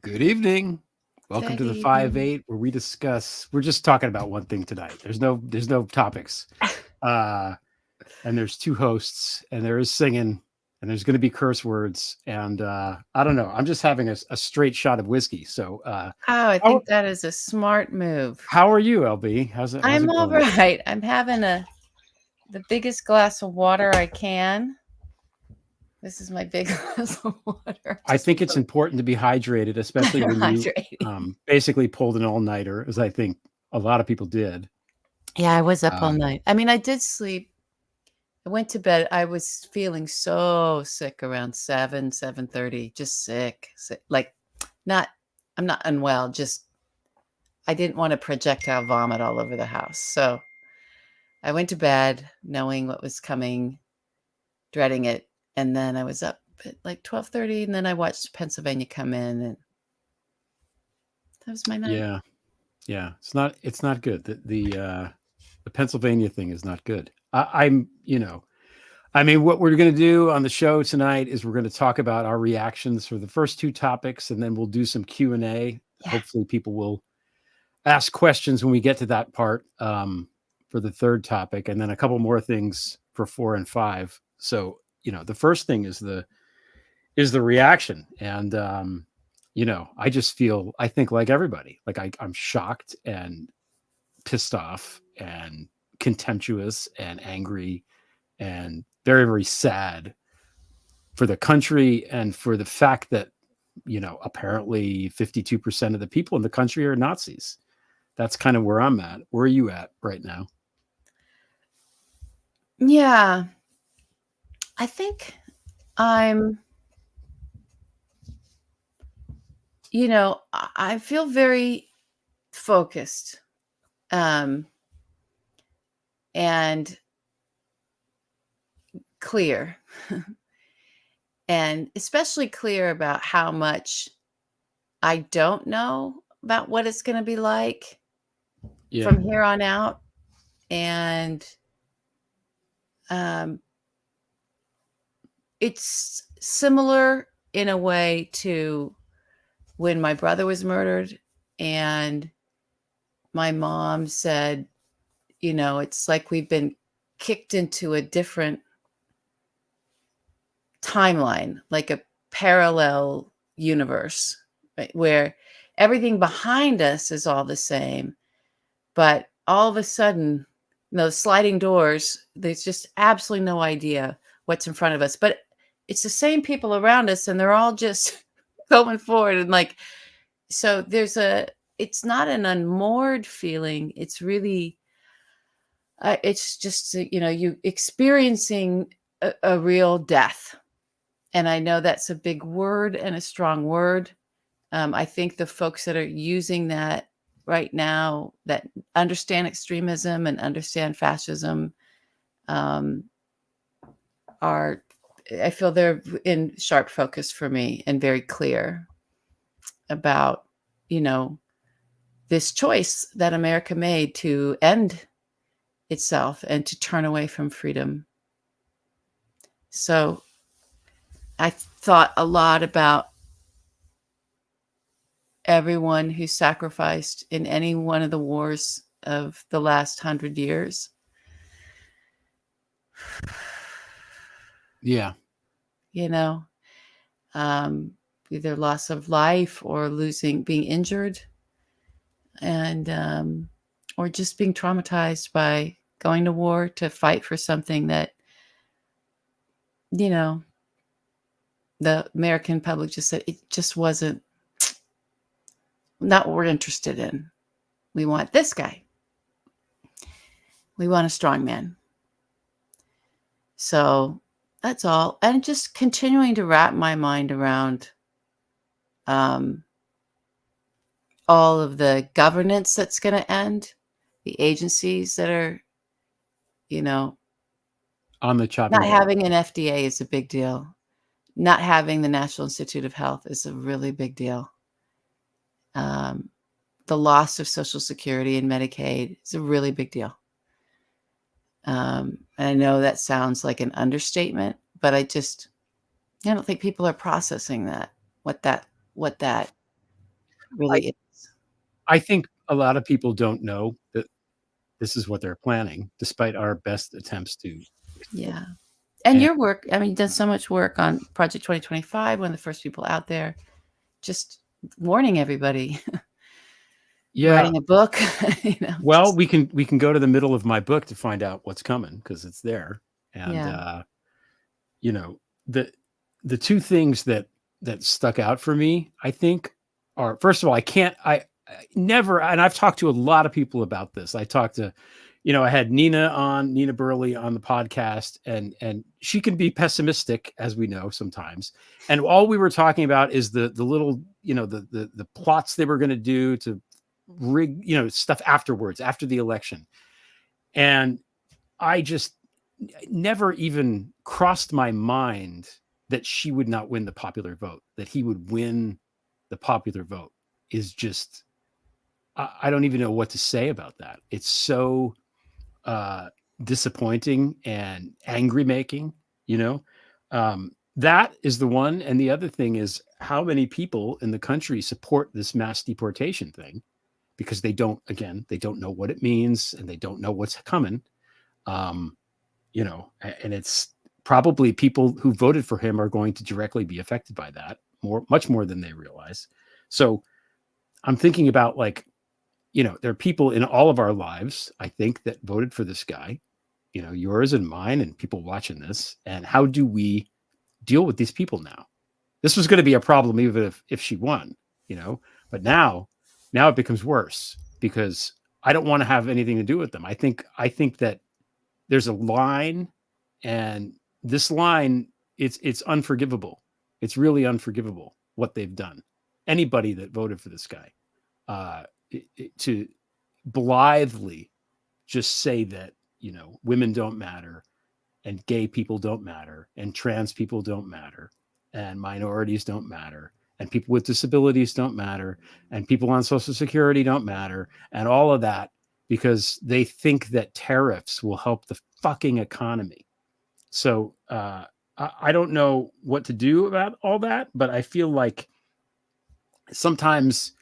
Good evening. Welcome Good to the evening. 5-8 where we discuss we're just talking about one thing tonight. There's no topics. Uh and there's two hosts and there is singing and there's going to be curse words and I don't know. I'm just having a straight shot of whiskey. So Oh, I how think that is a smart move. how are you, LB? How's I'm it all going? right. I'm having the biggest glass of water I can. This is my big glass of water. I Just think it's important to be hydrated, especially when you hydrating. basically pulled an all-nighter, as I think a lot of people did. Yeah, I was up all Um, night. I mean, I did sleep. I went to bed. I was feeling so sick around 7:30. Just sick. Like not I'm not unwell, just I didn't want to projectile vomit all over the house. So I went to bed knowing what was coming, dreading it, and then I was up at like 12:30, and then I watched Pennsylvania come in, and that was my night. yeah. Yeah, it's not good. The Pennsylvania thing is not good. I mean, what we're going to do on the show tonight is we're going to talk about our reactions for the first two topics, and then we'll do some Q&A. Yeah. Hopefully, people will ask questions when we get to that part for the third topic, and then a couple more things for 4 and 5. So, the first thing is the reaction, and I think like everybody, like I'm shocked and pissed off and contemptuous and angry and very, very sad for the country and for the fact that, apparently 52% of the people in the country are Nazis. That's kind of where I'm at. Where are you at right now? Yeah. I think I'm, I feel very focused, um, and clear, and especially clear about how much I don't know about what it's going to be like Yeah. from here on out. And um, it's similar in a way to when my brother was murdered, and my mom said, it's like we've been kicked into a different timeline, like a parallel universe, right, where everything behind us is all the same, but all of a sudden, those sliding doors, there's just absolutely no idea what's in front of us. But it's the same people around us, and they're all just going forward. And like, so it's not an unmoored feeling. It's really, it's just, you experiencing a real death. And I know that's a big word and a strong word. I think the folks that are using that right now, that understand extremism and understand fascism, um, are, I feel they're in sharp focus for me and very clear about, you know, this choice that America made to end itself and to turn away from freedom. So I thought a lot about everyone who sacrificed in any one of the wars of the last 100 years. Yeah. You know, either loss of life or being injured, and or just being traumatized by going to war to fight for something that, you know, the American public just said it just wasn't not what we're interested in. We want this guy. We want a strong man. So that's all. And just continuing to wrap my mind around um, all of the governance that's going to end, the agencies that are, you know, On the chopping not block. having an FDA is a big deal. Not having the National Institute of Health is a really big deal. Um, the loss of Social Security and Medicaid is a really big deal. And I know that sounds like an understatement, but I don't think people are processing that, what that really is. I think a lot of people don't know that this is what they're planning, despite our best attempts to. Yeah. And And your work, I mean, you've done so much work on Project 2025, one of the first people out there, just warning everybody, yeah, writing a book, well, just we can go to the middle of my book to find out what's coming because it's there. And yeah. you know, the the two things that stuck out for me, I think, are first of all, I never, and I've talked to a lot of people about this. I talked to, I had Nina Burley on the podcast, and she can be pessimistic, as we know sometimes. And all we were talking about is the little, the plots they were going to do to rig, stuff afterwards, after the election. And I just never even crossed my mind that she would not win the popular vote, that he would win the popular vote is just, I don't even know what to say about that. It's so uh, disappointing and angry making, you know? That is the one. And the other thing is how many people in the country support this mass deportation thing because they don't know what it means and they don't know what's coming. Um, and it's probably people who voted for him are going to directly be affected by that much more than they realize. So I'm thinking about like, there are people in all of our lives, I think, that voted for this guy, yours and mine and people watching this. And how do we deal with these people now? This was going to be a problem even if she won, but now it becomes worse because I don't want to have anything to do with them. I think that there's a line, and this line, it's unforgivable. It's really unforgivable what they've done. Anybody that voted for this guy, to blithely just say that women don't matter, and gay people don't matter, and trans people don't matter, and minorities don't matter, and people with disabilities don't matter, and people on Social Security don't matter, and all of that because they think that tariffs will help the fucking economy. So I don't know what to do about all that, but I feel like sometimes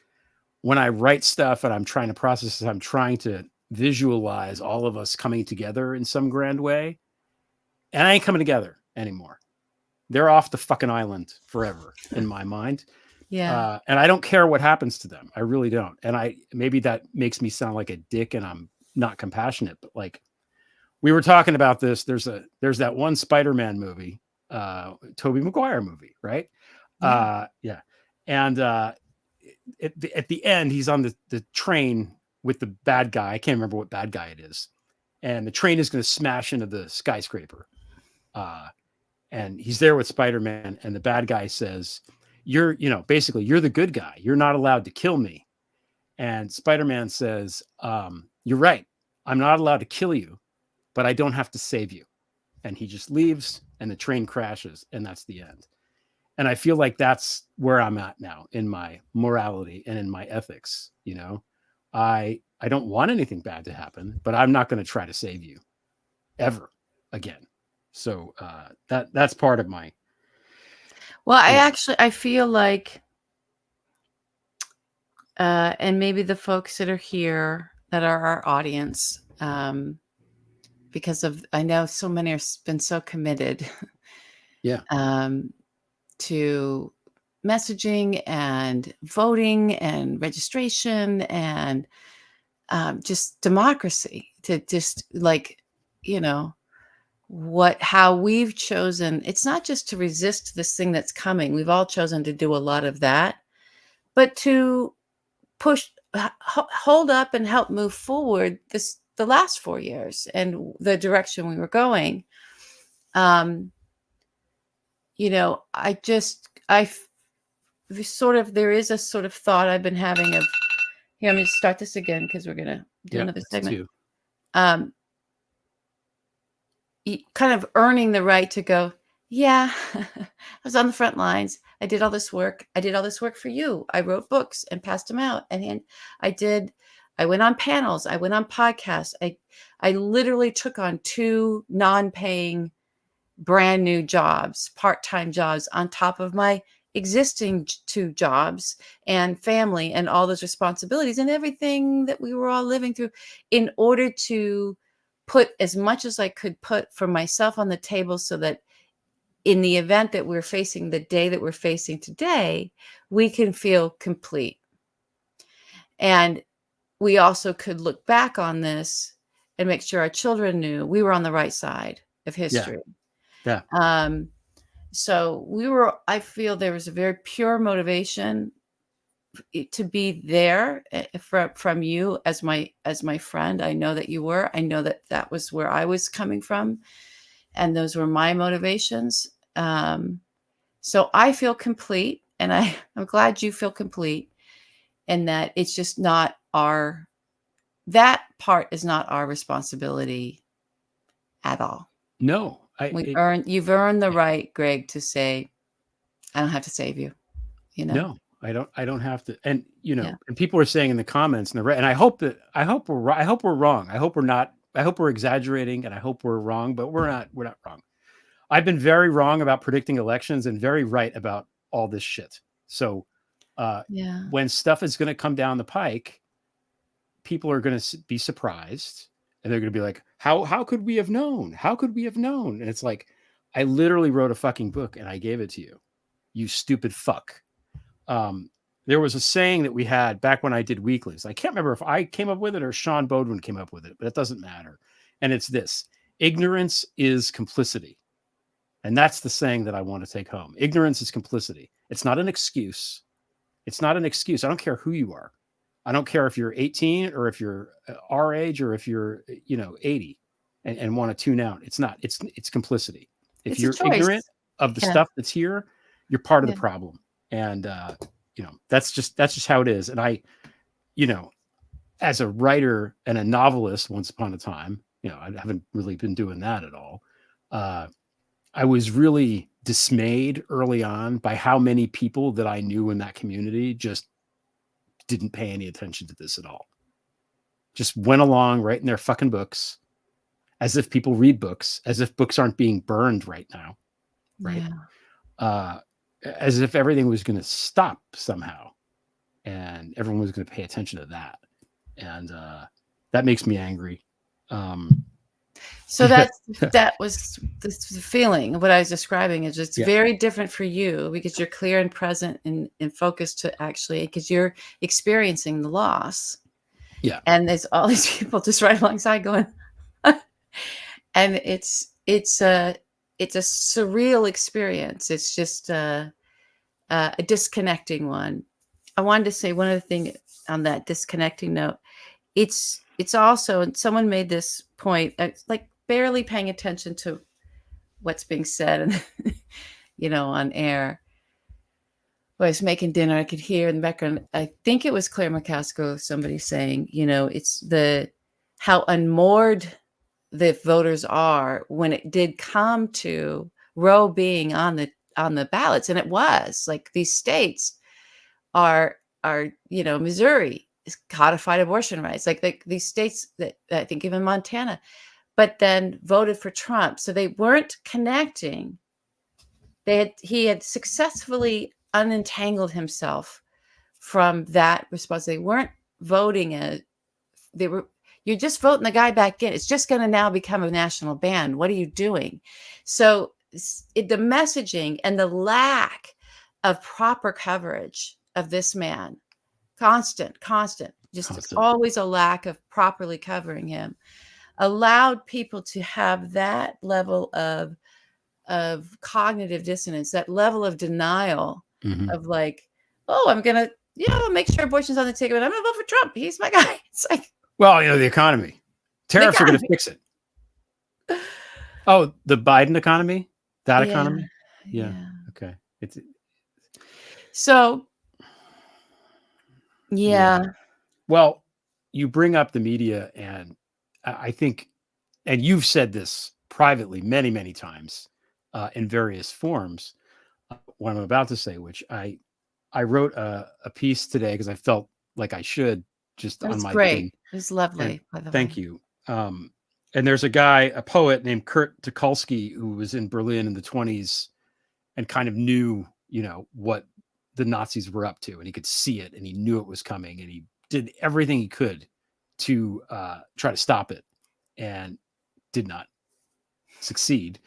when I write stuff and I'm trying to process it, I'm trying to visualize all of us coming together in some grand way. And I ain't coming together anymore. They're off the fucking island forever in my mind. Yeah. And I don't care what happens to them. I really don't. And maybe that makes me sound like a dick and I'm not compassionate, but like we were talking about this. There's that one Spider-Man movie, Tobey Maguire movie, right? Yeah. Yeah. And at the end, he's on the train with the bad guy. I can't remember what bad guy it is. And the train is going to smash into the skyscraper. And he's there with Spider-Man, and the bad guy says, basically, you're the good guy. You're not allowed to kill me. And Spider-Man says, you're right. I'm not allowed to kill you, but I don't have to save you. And he just leaves, and the train crashes, and that's the end. And I feel like that's where I'm at now in my morality and in my ethics. I don't want anything bad to happen, but I'm not going to try to save you ever again. So that's part of my. Well, Yeah. I feel like, and maybe the folks that are here that are our audience, because I know so many have been so committed Yeah. to messaging and voting and registration and just democracy, to just like, how we've chosen. It's not just to resist this thing that's coming. We've all chosen to do a lot of that, but to hold up and help move forward the last 4 years and the direction we were going. um there is a sort of thought I've been having of, here, I'm going to start this again because we're going to do another segment. Too. um kind of earning the right to go, yeah, I was on the front lines. I did all this work. I did all this work for you. I wrote books and passed them out. And I went on panels. I went on podcasts. I literally took on 2 non-paying brand new jobs, part-time jobs on top of my existing two jobs and family and all those responsibilities and everything that we were all living through in order to put as much as I could put for myself on the table so that in the event that we're facing the day that we're facing today, we can feel complete. And we also could look back on this and make sure our children knew we were on the right side of Yeah. history. Yeah. So I feel there was a very pure motivation to be there from you as my friend. I know that you were. I know that that was where I was coming from, and those were my motivations. So I feel complete, and I'm glad you feel complete, and that it's just not that part is not our responsibility at all. No, You've earned the right, Greg, to say, I don't have to save you, you know? no, I don't have to. And, Yeah. and people are saying in the comments and I hope we're right. I hope we're wrong. I hope we're not. I hope we're exaggerating, and I hope we're wrong, but we're not wrong. I've been very wrong about predicting elections and very right about all this shit. So, Yeah. when stuff is going to come down the pike, people are going to be surprised, and they're going to be like, how could we have known? How could we have known? And it's like, I literally wrote a fucking book and I gave it to you, you stupid fuck. There was a saying that we had back when I did weeklies. I can't remember if I came up with it or Sean Bodwin came up with it, but it doesn't matter. And it's this: ignorance is complicity. And that's the saying that I want to take home. Ignorance is complicity. It's not an excuse. It's not an excuse. I don't care who you are. I don't care if you're 18 or if you're our age or if you're, 80 and want to tune out. It's not. It's complicity. If It's a you're choice. ignorant of the Yeah. stuff that's here, you're part of Yeah. the problem. And that's just how it is. And I, as a writer and a novelist once upon a time, I haven't really been doing that at all. I was really dismayed early on by how many people that I knew in that community just didn't pay any attention to this at all. Just went along writing their fucking books as if people read books, as if books aren't being burned right now. Right. Yeah. As if everything was going to stop somehow and everyone was going to pay attention to that. And that makes me angry. So that was the feeling of what I was describing is it's very different for you because you're clear and present and focused to actually, because you're experiencing the loss. Yeah. And there's all these people just right alongside going, and it's a surreal experience. It's just a disconnecting one. I wanted to say one other thing on that disconnecting note. It's also, and someone made this point, like barely paying attention to what's being said and on air. When I was making dinner, I could hear in the background, I think it was Claire McCaskill, somebody saying, it's how unmoored the voters are when it did come to Roe being on the ballots. And it was like these states are Missouri is codified abortion rights, like these states that I think even Montana, but then voted for Trump. So they weren't connecting. He had successfully unentangled himself from that response. They weren't voting you're just voting the guy back in. It's just going to now become a national ban. What are you doing? So the messaging and the lack of proper coverage of this man, constant, just always a lack of properly covering him, allowed people to have that level of cognitive dissonance, that level of denial of like, oh, I'm going to, I'll make sure abortion's on the ticket, but I'm going to vote for Trump. He's my guy. It's like, well, the economy. Tariffs are going to fix it. Oh, the Biden economy? That economy? Yeah. Okay. So, yeah. Well, you bring up the media, and I think, and you've said this privately many, many times in various forms, what I'm about to say, which I wrote a piece today because I felt like I should just on my great. thing. It was lovely, by the way. Thank you. And there's a guy, a poet named Kurt Tucholsky, who was in Berlin in the 1920s and kind of knew what the Nazis were up to, and he could see it, and he knew it was coming, and he did everything he could to try to stop it, and did not succeed.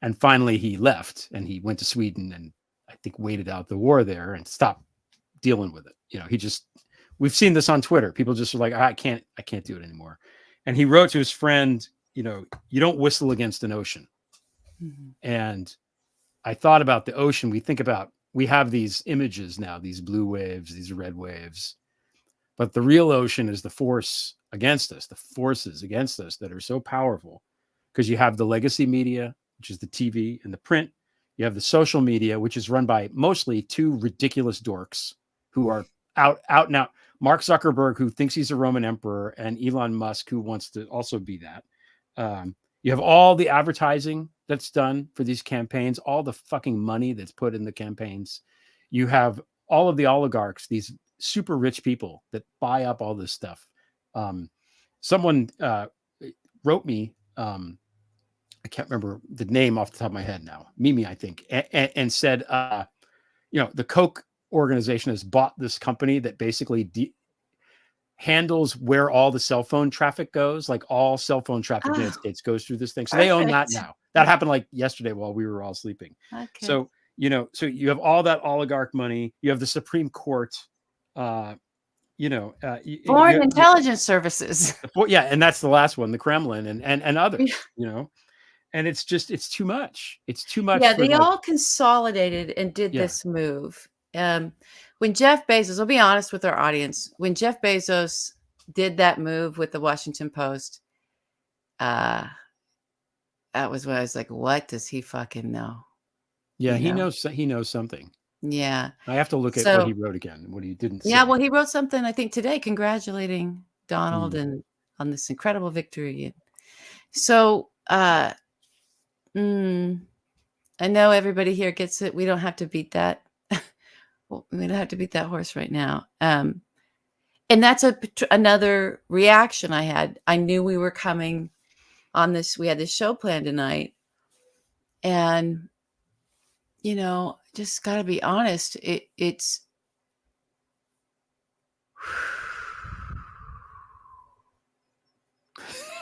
And finally, he left, and he went to Sweden, and I think waited out the war there and stopped dealing with it. He just, we've seen this on Twitter. People just are like, I can't do it anymore. And he wrote to his friend, you don't whistle against an ocean. Mm-hmm. And I thought about the ocean. We have these images now, these blue waves, these red waves, but the real ocean is the force against us, the forces against us that are so powerful, because you have the legacy media, which is the TV and the print. You have the social media, which is run by mostly two ridiculous dorks who are out and out. Mark Zuckerberg, who thinks he's a Roman emperor, and Elon Musk, who wants to also be that. You have all the advertising that's done for these campaigns, all the fucking money that's put in the campaigns. You have all of the oligarchs, these super rich people that buy up all this stuff. Someone wrote me, I can't remember the name off the top of my head now, Mimi, I think, and said, the Koch organization has bought this company that basically handles where all the cell phone traffic goes. Like all cell phone traffic in the United States goes through this thing. So they own that now. That happened like yesterday while we were all sleeping. Okay. So, so you have all that oligarch money. You have the Supreme Court, Foreign intelligence services. Yeah. And that's the last one, the Kremlin and others, and it's too much. It's too much. Yeah. They all consolidated and did this move. When Jeff Bezos, I'll be honest with our audience, when Jeff Bezos did that move with the Washington Post, that was when I was like, what does he fucking know? Yeah, he knows something. Yeah. I have to look at what he wrote again, what he didn't say. Yeah, well, he wrote something, I think, today congratulating Donald and on this incredible victory. So I know everybody here gets it. We don't have to beat that. We don't have to beat that horse right now. And that's another reaction I had. I knew we were coming on this. We had this show planned tonight. And, just got to be honest. It's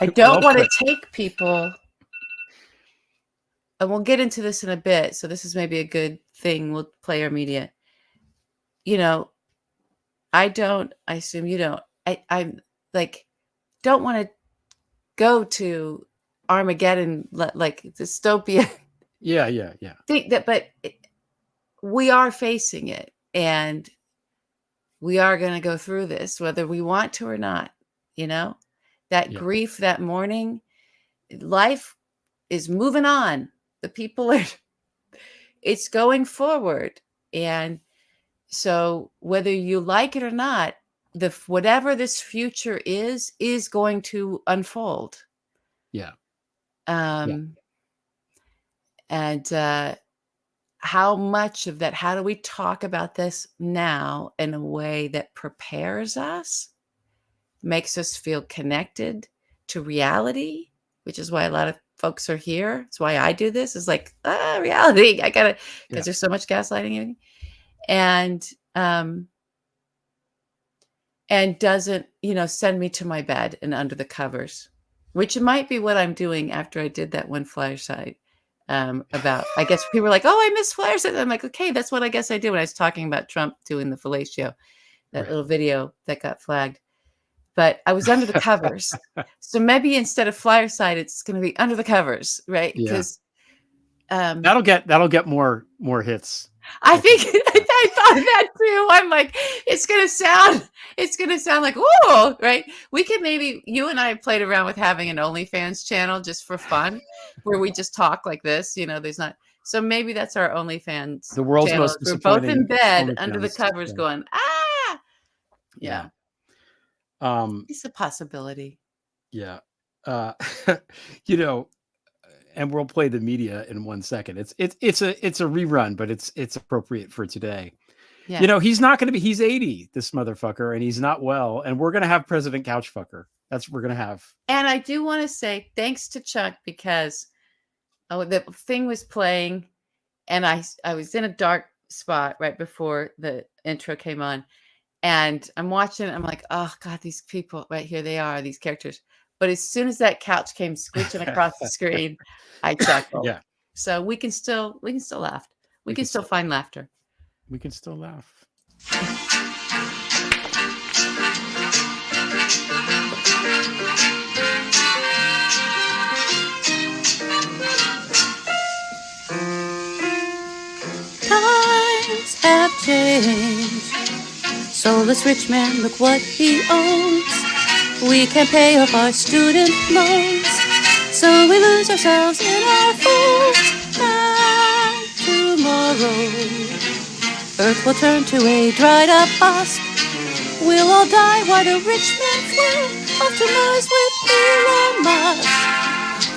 I don't want to take people, and we'll get into this in a bit. So this is maybe a good thing. We'll play our media. I assume you don't. I'm like, don't want to go to Armageddon, like dystopia. Yeah. Think that, but we are facing it, and we are going to go through this, whether we want to or not. That grief, that mourning, life is moving on. The people it's going forward. And so whether you like it or not, whatever this future is going to unfold. Yeah. And how much of that, how do we talk about this now in a way that prepares us, makes us feel connected to reality, which is why a lot of folks are here. It's why I do this, is like, reality. I gotta, because there's so much gaslighting. And doesn't, send me to my bed and under the covers, which might be what I'm doing after I did that one fireside about, I guess people were like, oh, I miss fireside. I'm like, okay, that's what I guess I did when I was talking about Trump doing the fellatio, that little video that got flagged. But I was under the covers. So maybe instead of fireside, it's going to be under the covers, right? Because that'll get more hits. I think I thought of that too. I'm like, it's gonna sound like, whoa, right? We could maybe, you and I played around with having an OnlyFans channel just for fun, where we just talk like this. There's not. So maybe that's our OnlyFans. The world's channel. most We're both in bed OnlyFans under the covers, going, yeah. It's a possibility. Yeah. And we'll play the media in 1 second. It's a rerun, but it's appropriate for today. Yeah. He's not going to be, he's 80, this motherfucker, and he's not well. And we're going to have President Couchfucker. That's what we're going to have. And I do want to say thanks to Chuck, because the thing was playing and I was in a dark spot right before the intro came on. And I'm watching, I'm like, oh God, these people right here, they are these characters. But as soon as that couch came scooching across the screen, I chuckled. Yeah, So we can still laugh. We we can can still still find laughter. we can still laugh. Times have changed. Soulless rich man, look what he owns. We can pay off our student loans, so we lose ourselves in our phones. And tomorrow, Earth will turn to a dried up husk. We'll all die while the rich men fly off to Mars with Elon Musk.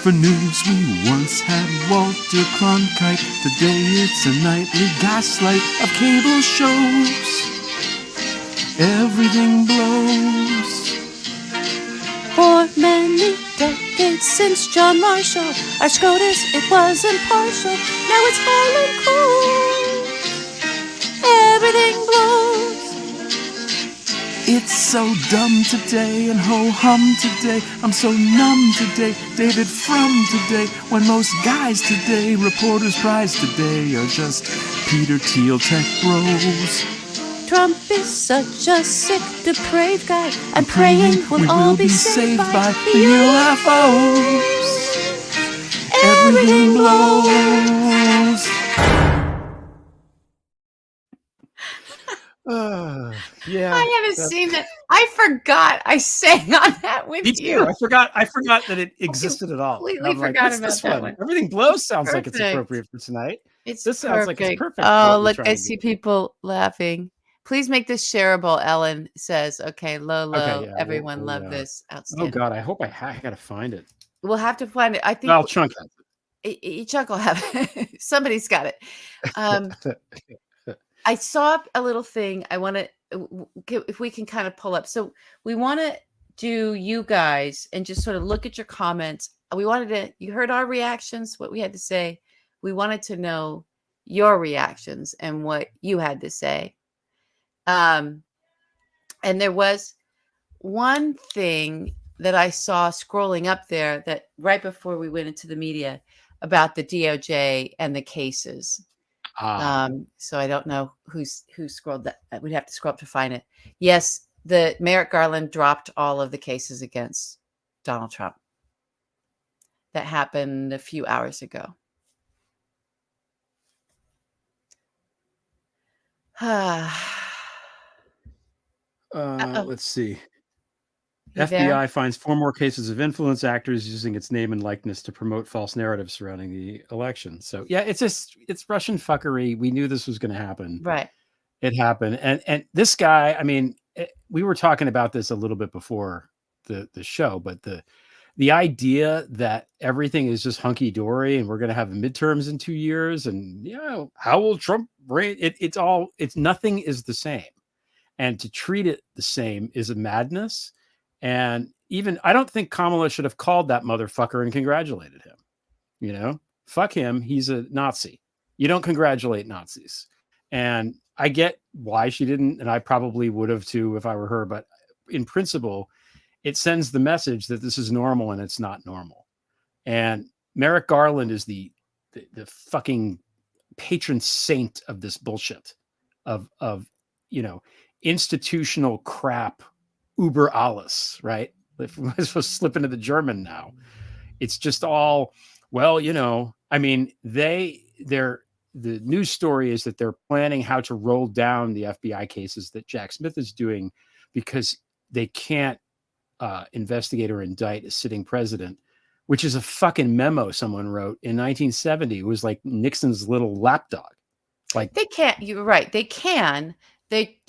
For news we once had Walter Cronkite. Today it's a nightly gaslight of cable shows. Everything blows. For many decades since John Marshall, our SCOTUS, it was impartial. Now it's fallen cold. Everything blows. It's so dumb today and ho-hum today. I'm so numb today, David from today. When most guys today, reporters prize today, are just Peter Thiel tech bros. Trump is such a sick, depraved guy. I'm praying we'll all be saved by the UFOs. Everything blows. Yeah, I haven't seen that. I forgot I sang on that with me you. too. I forgot that it existed at all. Completely I'm like, forgot what's about this that one? one. Everything blows sounds like it's Perfect. appropriate for tonight. It's This sounds like it's perfect. for Oh, what we're look, trying I to see do. people laughing. Please make this shareable, Ellen says. Okay, low. Okay, yeah, Everyone we'll, love this. oh Outstanding. God, I hope I gotta find it. We'll have to find it. I think I'll chunk each uncle have it. Somebody's got it. it. I saw a little thing. I want to, if we can kind of pull up. So we want to do you guys and just sort of look at your comments. We wanted to, you heard our reactions, what we had to say. We wanted to know your reactions and what you had to say. And there was one thing that I saw scrolling up there that right before we went into the media about the DOJ and the cases. So I don't know who scrolled that. We'd have to scroll up to find it. Yes, the Merrick Garland dropped all of the cases against Donald Trump. That happened a few hours ago. Let's see. You FBI there? finds 4 more cases of influence actors using its name and likeness to promote false narratives surrounding the election. So yeah, it's Russian fuckery. We knew this was going to happen. Right. It happened, and this guy. I mean, we were talking about this a little bit before the show, but the idea that everything is just hunky dory and we're going to have midterms in 2 years, and how will Trump reign? It's nothing is the same, and to treat it the same is a madness. And even I don't think Kamala should have called that motherfucker and congratulated him. Fuck him. He's a Nazi. You don't congratulate Nazis. And I get why she didn't, and I probably would have too if I were her. But in principle, it sends the message that this is normal and it's not normal. And Merrick Garland is the fucking patron saint of this bullshit of institutional crap. Uber alles, right? If we're supposed to slip into the German now, it's just all, I mean, the news story is that they're planning how to roll down the FBI cases that Jack Smith is doing because they can't investigate or indict a sitting president, which is a fucking memo someone wrote in 1970. It was like Nixon's little lapdog. Like they can't. You're right. They can. They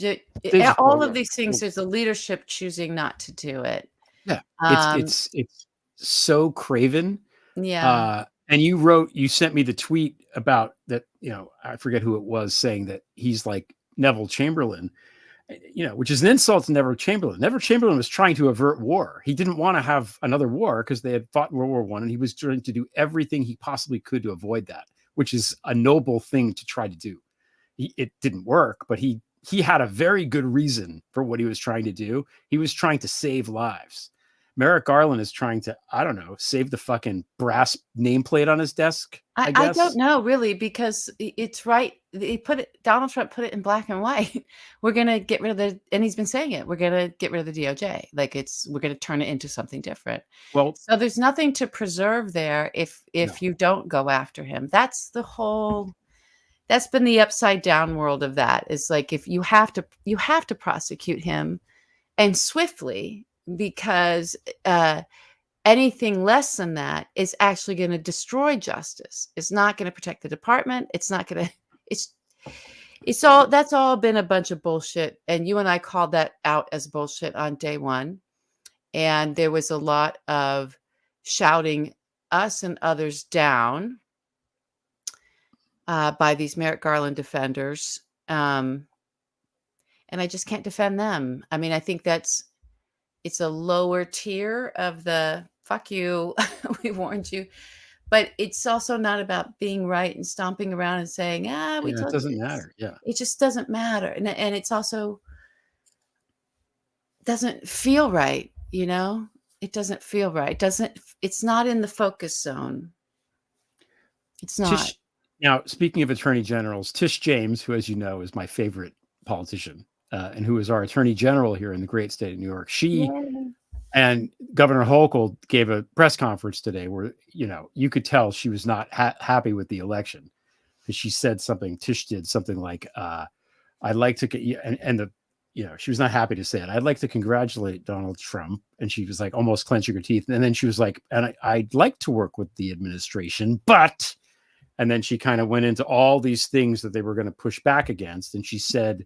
all of these things. There's a leadership choosing not to do it. Yeah, it's so craven. Yeah. And you sent me the tweet about that. I forget who it was saying that he's like Neville Chamberlain. Which is an insult to Neville Chamberlain. Neville Chamberlain was trying to avert war. He didn't want to have another war because they had fought in World War I, and he was trying to do everything he possibly could to avoid that, which is a noble thing to try to do. it didn't work, but he had a very good reason for what he was trying to do. He was trying to save lives. Merrick Garland is trying to, I don't know, save the fucking brass nameplate on his desk, I I don't guess. know really because it's right. Donald Trump put it in black and white. We're gonna get rid of and he's been saying it. We're gonna get rid of the DOJ. Like we're gonna turn it into something different. Well, So there's nothing to preserve there if no. you don't go after him. That's been the upside down world of that. Is like if you have to prosecute him and swiftly because anything less than that is actually going to destroy justice. It's not going to protect the department. It's not going to. It's that's all been a bunch of bullshit. And you and I called that out as bullshit on day one. And there was a lot of shouting us and others down by these Merrick Garland defenders. And I just can't defend them. I mean, I think it's a lower tier of the fuck you, we warned you. But it's also not about being right and stomping around and saying, we Yeah, it told you doesn't this. matter. Yeah. It just doesn't matter. And it's also doesn't feel right, you know? It doesn't feel right. It's not in the focus zone. It's not. Tish, now, speaking of attorney generals, Tish James, who, as you know, is my favorite politician and who is our attorney general here in the great state of New York, she Yay. and Governor Hochul gave a press conference today where, you could tell she was not happy with the election because she said something, Tish did something like, I'd like to get, and the, she was not happy to say it. I'd like to congratulate Donald Trump. And she was like almost clenching her teeth. And then she was like, and I'd like to work with the administration, but, and then she kind of went into all these things that they were going to push back against. And she said,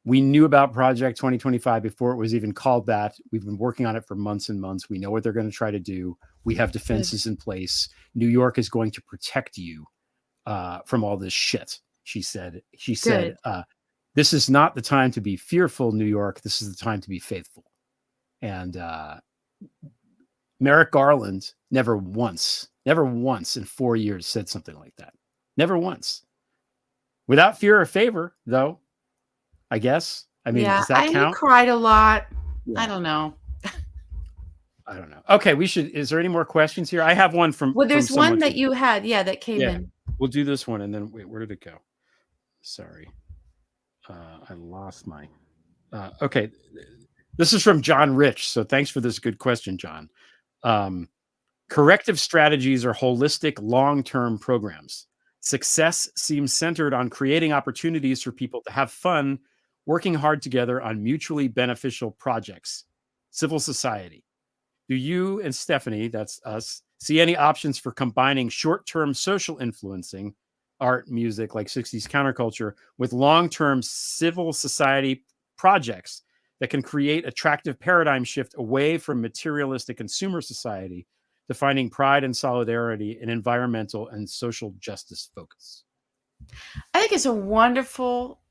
we knew about Project 2025 before it was even called that. We've been working on it for months and months. We know what they're going to try to do. We have defenses in place. New York is going to protect you from all this shit. She said, this is not the time to be fearful, New York. This is the time to be faithful. And Merrick Garland never once in 4 years said something like that. Never once. Without fear or favor, though, I guess. I mean, does that count? He cried a lot. Yeah. I don't know. Okay, is there any more questions here? I have one from. Well, there's from one that you had, that came in. We'll do this one, and then wait, where did it go? Sorry, I lost my. Okay, this is from John Rich. So thanks for this good question, John. Corrective strategies are holistic, long-term programs. Success seems centered on creating opportunities for people to have fun, working hard together on mutually beneficial projects. Civil society. Do you and Stephanie, that's us, see any options for combining short-term social influencing, art, music, like 60s counterculture, with long-term civil society projects that can create attractive paradigm shift away from materialistic consumer society to finding pride and solidarity in environmental and social justice focus? I think it's a wonderful,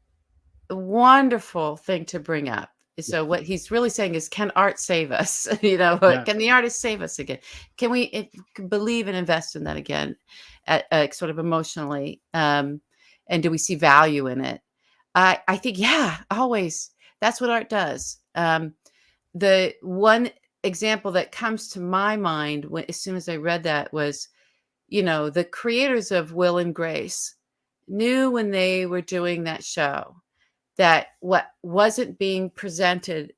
wonderful thing to bring up. So what he's really saying is, can art save us? Can the artist save us again? Can we believe and invest in that again, sort of emotionally? And do we see value in it? I think, always. That's what art does. The one example that comes to my mind as soon as I read that was, the creators of Will and Grace knew when they were doing that show that what wasn't being presented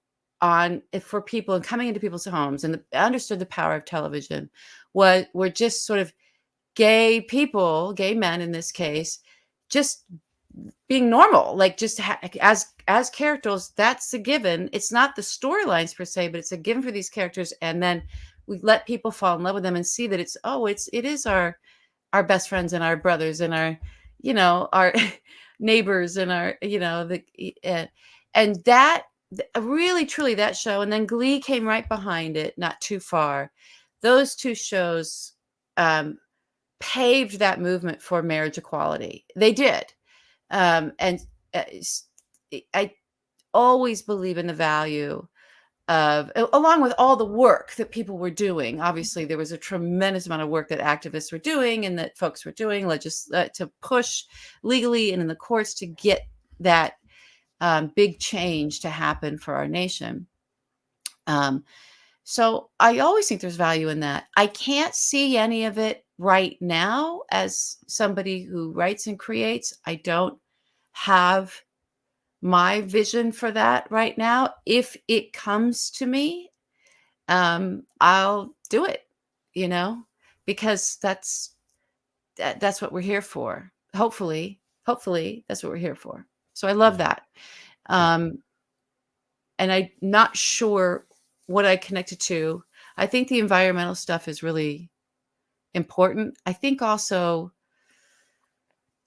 for people and coming into people's homes, and understood the power of television, were just sort of gay people, gay men in this case, just being normal, like just as characters. That's a given. It's not the storylines per se, but it's a given for these characters. And then we let people fall in love with them and see that it is our best friends and our brothers and our our neighbors and our and that really truly that show, and then Glee came right behind it, not too far. Those two shows paved that movement for marriage equality. They did. And I always believe in the value along with all the work that people were doing. Obviously, there was a tremendous amount of work that activists were doing and that folks were doing to push legally and in the courts to get that big change to happen for our nation. So I always think there's value in that. I can't see any of it right now as somebody who writes and creates. I don't have my vision for that right now. If it comes to me, I'll do it, because that's what we're here for. Hopefully that's what we're here for. So I love Yeah. that. And I'm not sure what I connected to. I think the environmental stuff is really important. I think also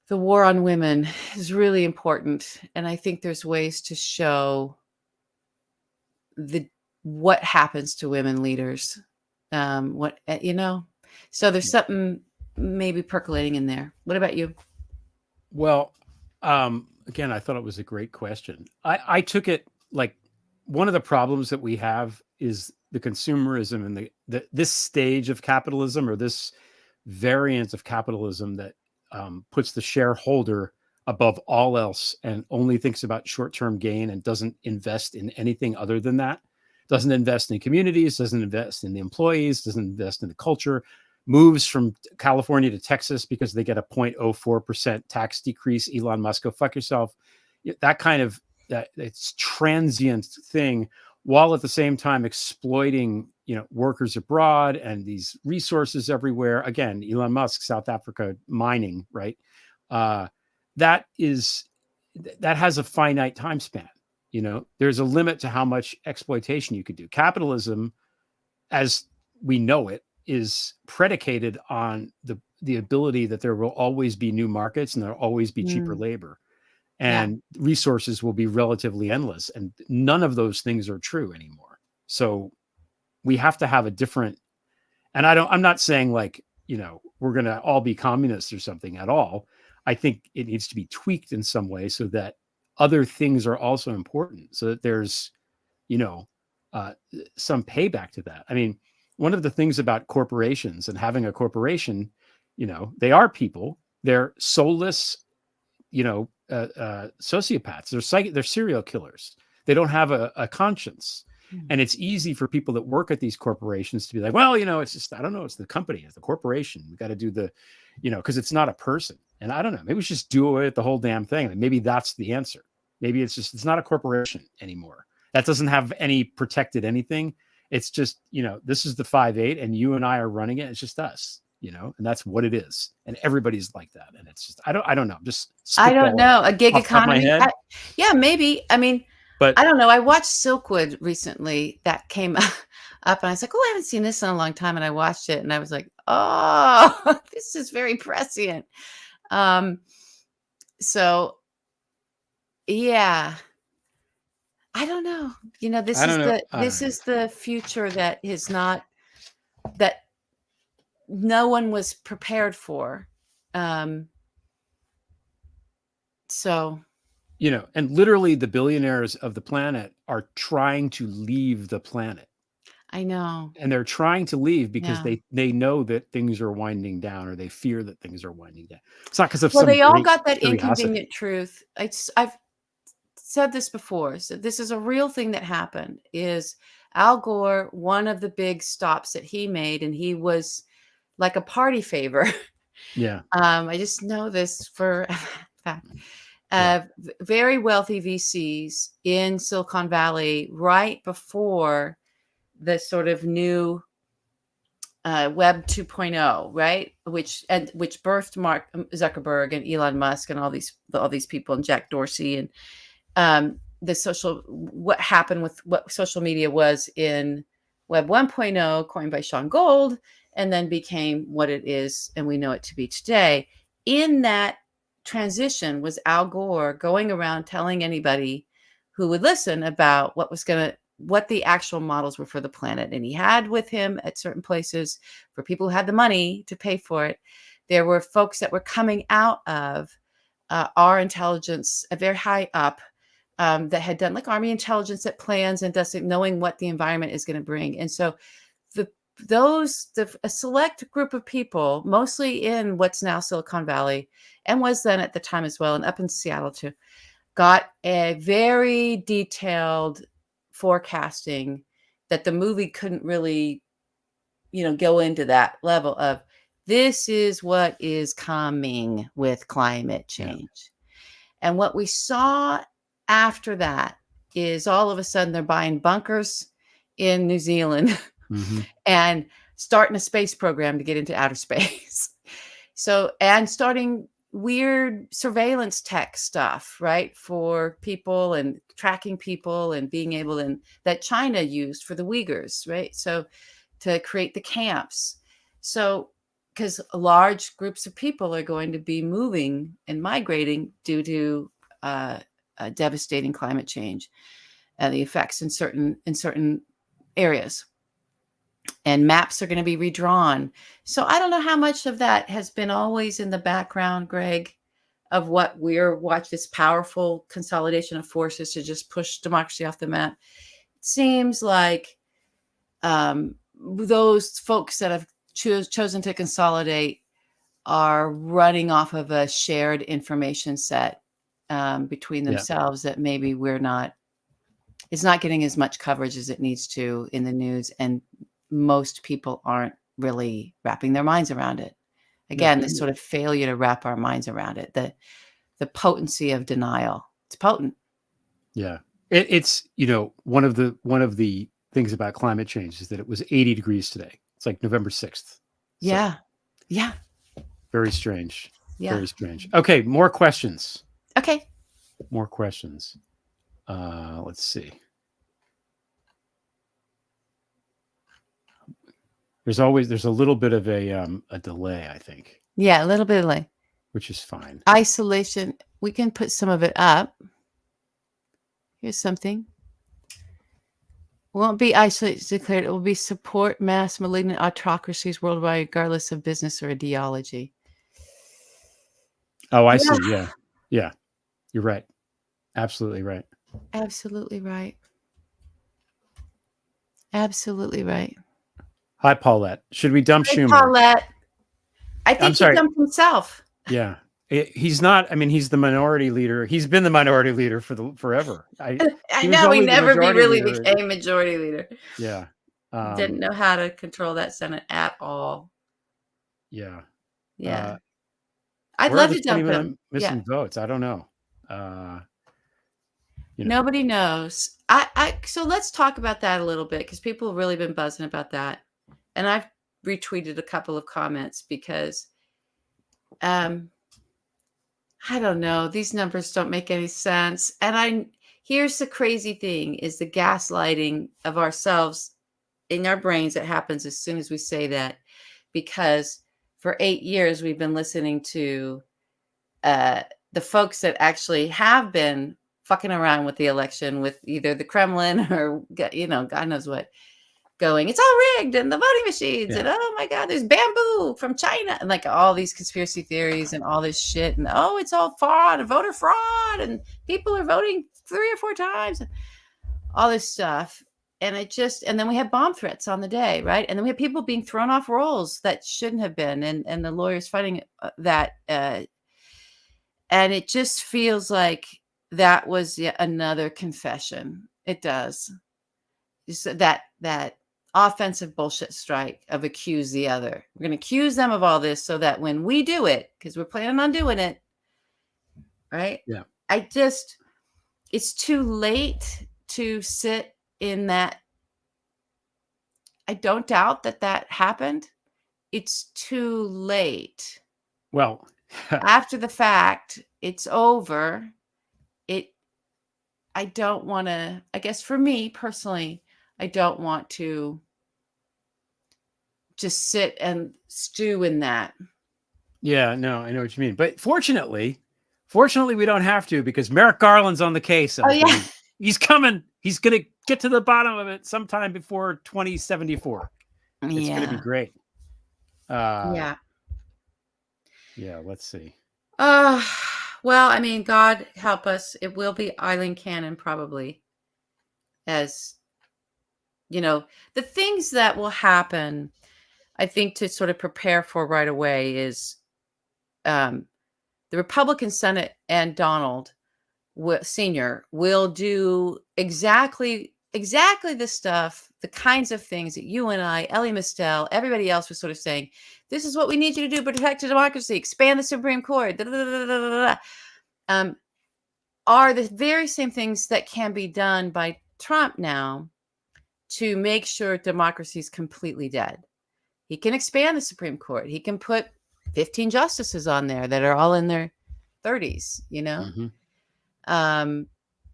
the war on women is really important. And I think there's ways to show what happens to women leaders. So there's something maybe percolating in there. What about you? Well, again, I thought it was a great question. I took it like one of the problems that we have is the consumerism and this stage of capitalism, or this variant of capitalism that puts the shareholder above all else and only thinks about short-term gain and doesn't invest in anything other than that. Doesn't invest in communities, doesn't invest in the employees, doesn't invest in the culture, moves from California to Texas because they get a 0.04% tax decrease. Elon Musk, go fuck yourself. That kind of it's transient thing, while at the same time exploiting workers abroad and these resources everywhere. Again, Elon Musk, South Africa mining, right? That has a finite time span. There's a limit to how much exploitation you could do. Capitalism, as we know it, is predicated on the ability that there will always be new markets and there'll always be cheaper labor, and resources will be relatively endless. And none of those things are true anymore. So we have to have a different, and I'm not saying like, we're going to all be communists or something at all. I think it needs to be tweaked in some way so that other things are also important, so that there's, some payback to that. I mean, one of the things about corporations and having a corporation, they are people, they're soulless, sociopaths, they're serial killers. They don't have a conscience. And it's easy for people that work at these corporations to be like, well, it's just, I don't know, it's the company, it's the corporation. We got to do because it's not a person. And I don't know, maybe we should just do away with the whole damn thing. And maybe that's the answer. Maybe it's not a corporation anymore. That doesn't have any protected anything. It's just, this is the 5/8 and you and I are running it. It's just us, and that's what it is. And everybody's like that. And it's just, I don't know. Just I don't know. A gig off the top of my economy. head. Yeah, maybe. I mean, But I don't know. I watched Silkwood recently. That came up, and I was like, "Oh, I haven't seen this in a long time." And I watched it, and I was like, "Oh, this is very prescient." So, yeah, I don't know. This I is don't know. the future that is not that no one was prepared for. So. And literally the billionaires of the planet are trying to leave the planet. I know. And they're trying to leave because Yeah. they know that things are winding down, or they fear that things are winding down. It's not because of Well, some they all great got that curiosity. inconvenient truth. I've said this before. So this is a real thing that happened. Is Al Gore, one of the big stops that he made, and he was like a party favor. Yeah. I just know this for a fact. Very wealthy VCs in Silicon Valley right before the sort of new Web 2.0, right? Which birthed Mark Zuckerberg and Elon Musk and all these people, and Jack Dorsey, and what happened with what social media was in Web 1.0, coined by Sean Gold, and then became what it is and we know it to be today. In that transition was Al Gore going around telling anybody who would listen about what the actual models were for the planet. And he had with him at certain places, for people who had the money to pay for it, there were folks that were coming out of our intelligence, very high up, that had done like Army intelligence that plans and does it, knowing what the environment is going to bring. And so a select group of people, mostly in what's now Silicon Valley, and was then at the time as well, and up in Seattle too, got a very detailed forecasting that the movie couldn't really, go into that level of, this is what is coming with climate change. And what we saw after that is all of a sudden they're buying bunkers in New Zealand and starting a space program to get into outer space. So, and starting weird surveillance tech stuff, right? For people and tracking people and being able that China used for the Uyghurs, right? So to create the camps. So, because large groups of people are going to be moving and migrating due to devastating climate change and the effects in certain areas. And maps are going to be redrawn. So I don't know how much of that has been always in the background, Greg, of what we're watching, this powerful consolidation of forces to just push democracy off the map. It seems like those folks that have chosen to consolidate are running off of a shared information set between themselves that maybe it's not getting as much coverage as it needs to in the news. And most people aren't really wrapping their minds around it. Again, this sort of failure to wrap our minds around it, the potency of denial. It's potent. Yeah. It's, one of the things about climate change is that it was 80 degrees today. It's like November 6th. Yeah. So, yeah. Very strange. Yeah. Very strange. Okay. More questions. Okay. More questions. Let's see. There's a little bit of a delay, I think. Yeah, a little bit of delay. Which is fine. Isolation. We can put some of it up. Here's something. Won't be isolated declared. It will be support mass malignant autocracies worldwide, regardless of business or ideology. Oh, I see. Yeah. Yeah. You're right. Absolutely right. Absolutely right. Absolutely right. Hi, Paulette. Should we dump Schumer? Paulette. I think he dumped himself. Yeah. He's not. I mean, he's the minority leader. He's been the minority leader forever. I know he never became majority leader. Yeah. Didn't know how to control that Senate at all. Yeah. Yeah. I'd love to dump him. Missing votes. I don't know. Nobody knows. So let's talk about that a little bit, because people have really been buzzing about that. And I've retweeted a couple of comments because I don't know. These numbers don't make any sense. And here's the crazy thing is the gaslighting of ourselves in our brains that happens as soon as we say that, because for 8 years we've been listening to the folks that actually have been fucking around with the election with either the Kremlin or, God knows what, going, it's all rigged and the voting machines and oh my God, there's bamboo from China and like all these conspiracy theories and all this shit. And it's all fraud and voter fraud and people are voting 3 or 4 times, all this stuff. And and then we had bomb threats on the day, right? And then we had people being thrown off rolls that shouldn't have been, and the lawyers fighting that. And it just feels like that was yet another confession. It does. Just that offensive bullshit strike of accuse the other. We're going to accuse them of all this so that when we do it, because we're planning on doing it, right? Yeah. It's too late to sit in that. I don't doubt that happened. It's too late. Well, after the fact, it's over. I don't want to, I guess for me personally, I don't want to just sit and stew in that. Yeah, no, I know what you mean. But fortunately, we don't have to, because Merrick Garland's on the case. He's coming. He's going to get to the bottom of it sometime before 2074. It's going to be great. Yeah, let's see. Well, I mean, God help us. It will be Eileen Cannon probably, as the things that will happen. I think to sort of prepare for right away is um, the Republican Senate and Donald Senior will do exactly the stuff, the kinds of things that you and I, Ellie Mistel, everybody else was sort of saying, this is what we need you to do to protect the democracy, expand the Supreme Court, are the very same things that can be done by Trump now to make sure democracy is completely dead. He can expand the Supreme Court. He can put 15 justices on there that are all in their 30s,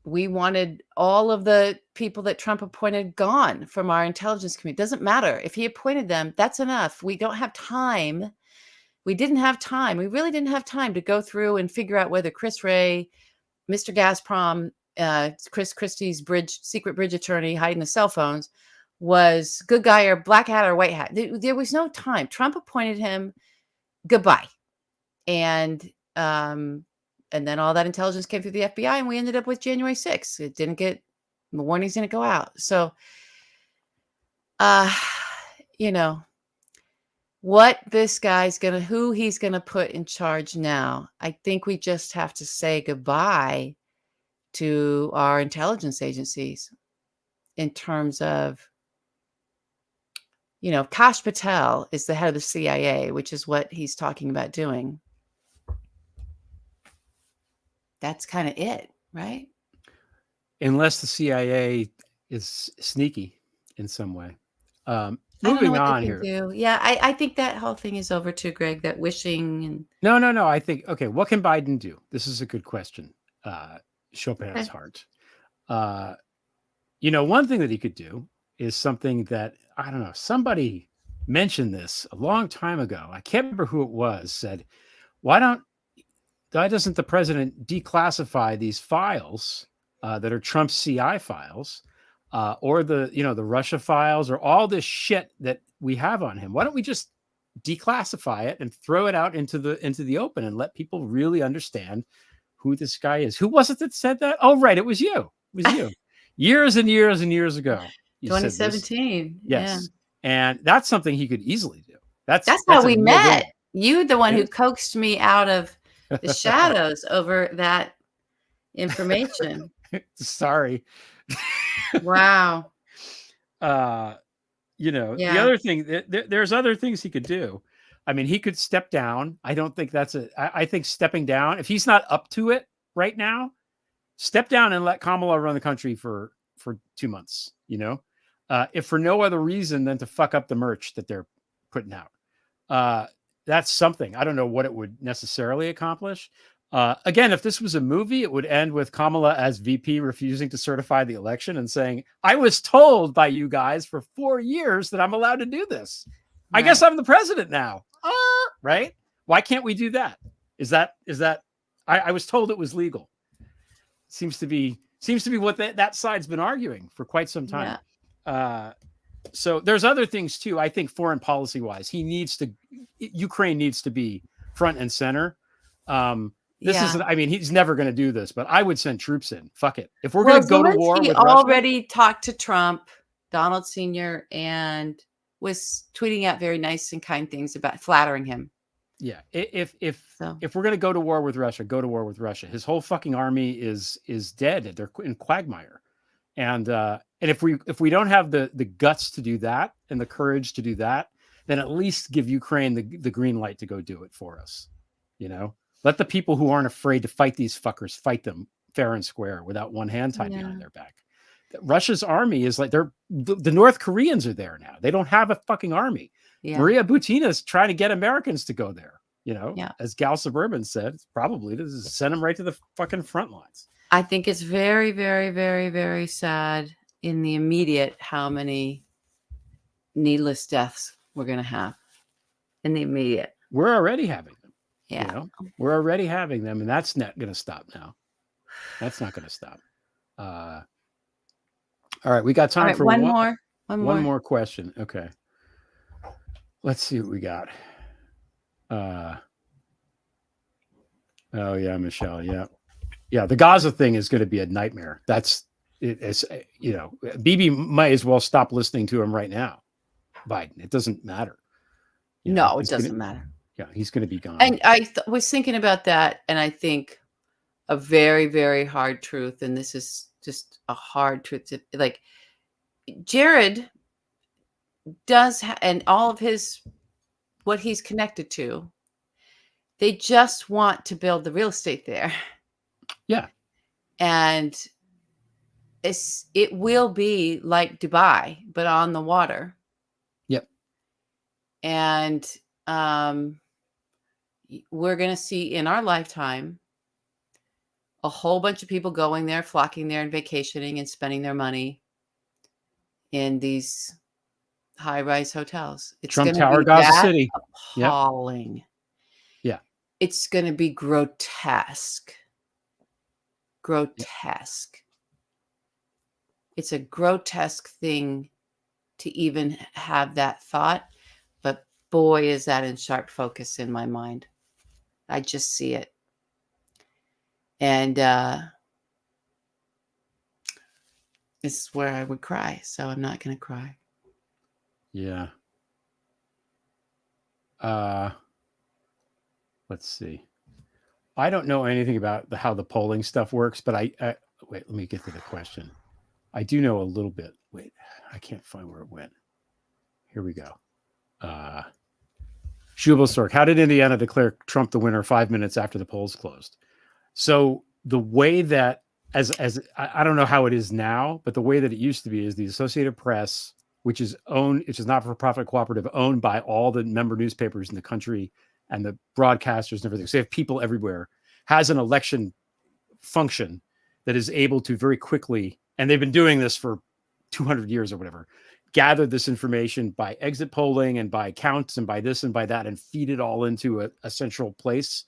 we wanted all of the people that Trump appointed gone from our intelligence community. Doesn't matter. If he appointed them, that's enough. We don't have time. We didn't have time. We really didn't have time to go through and figure out whether Chris Wray, Mr. Gazprom, Chris Christie's secret bridge attorney hiding the cell phones, was good guy or black hat or white hat. There was no time. Trump appointed him. Goodbye. And then all that intelligence came through the FBI, and we ended up with January 6th. The warnings didn't go out. So, what this guy's who he's going to put in charge now, I think we just have to say goodbye to our intelligence agencies in terms of, Kash Patel is the head of the CIA, which is what he's talking about doing. That's kind of it, right? Unless the CIA is sneaky in some way. Moving on here. Yeah, I think that whole thing is over too, Greg, that wishing and... No. I think, okay, what can Biden do? This is a good question. Chopin's heart. One thing that he could do is something that, I don't know, somebody mentioned this a long time ago. I can't remember who it was, said, why doesn't the president declassify these files that are Trump's CI files, or the Russia files, or all this shit that we have on him? Why don't we just declassify it and throw it out into the open and let people really understand who this guy is? Who was it that said that? Oh, right, it was you. It was you. Years and years and years ago. 2017. Yes, yeah. And that's something he could easily do. That's how we met. You, the one who coaxed me out of the shadows over that information. Sorry. Wow. The other thing, there's other things he could do. I mean, he could step down. I don't think I think stepping down, if he's not up to it right now, step down and let Kamala run the country for 2 months, if for no other reason than to fuck up the merch that they're putting out. That's something. I don't know what it would necessarily accomplish. Again, if this was a movie, it would end with Kamala as VP refusing to certify the election and saying, I was told by you guys for 4 years that I'm allowed to do this. Right. I guess I'm the president now. Right? Why can't we do that? Is that I was told it was legal. Seems to be what that side's been arguing for quite some time. Yeah. So there's other things too. I think foreign policy wise, Ukraine needs to be front and center. He's never going to do this, but I would send troops in. Fuck it. If we're going to go to war with Russia. He already talked to Trump, Donald Sr., and was tweeting out very nice and kind things about flattering him. Yeah. If we're going to go to war with Russia, go to war with Russia. His whole fucking army is dead. They're in quagmire. And if we don't have the guts to do that and the courage to do that, then at least give Ukraine the green light to go do it for us. Let the people who aren't afraid to fight these fuckers fight them fair and square without one hand tied behind their back. Russia's army is like the North Koreans are there now. They don't have a fucking army. Yeah. Maria Butina is trying to get Americans to go there. As Gal Suburban said, probably to send them right to the fucking front lines. I think it's very, very, very, very sad in the immediate how many needless deaths we're going to have in the immediate. We're already having them. Yeah. We're already having them, and that's not going to stop now. That's not going to stop. All right, we got time for one more question. Okay. Let's see what we got. Oh yeah, Michelle. Yeah, yeah. The Gaza thing is going to be a nightmare. That's it's Bibi might as well stop listening to him right now. Biden. It doesn't matter. No, it He's gonna doesn't matter. yeah, he's gonna be gone. And I was thinking about that, and I think a very, very hard truth, and this is just a hard truth to like. Jared does, and all of his what he's connected to, they just want to build the real estate there, Yeah. and it will be like Dubai, but on the water, Yep. and we're going to see in our lifetime a whole bunch of people going there, flocking there, and vacationing and spending their money in these high-rise hotels. It's Trump going to Tower, be Gaza that City. Yep. appalling. Yeah. It's going to be grotesque. Yep. It's a grotesque thing to even have that thought, but boy, is that in sharp focus in my mind. I just see it. And this is where I would cry, so I'm not going to cry. Yeah. Let's see. I don't know anything about how the polling stuff works, but I wait. Let me get to the question. I do know a little bit. Wait, I can't find where it went. Here we go. Shubal Stork, how did Indiana declare Trump the winner 5 minutes after the polls closed? So the way that, as I don't know how it is now, but the way that it used to be is the Associated Press, which is not-for-profit cooperative, owned by all the member newspapers in the country and the broadcasters and everything. So they have people everywhere, has an election function that is able to very quickly, and they've been doing this for 200 years or whatever, gather this information by exit polling and by counts and by this and by that and feed it all into a central place.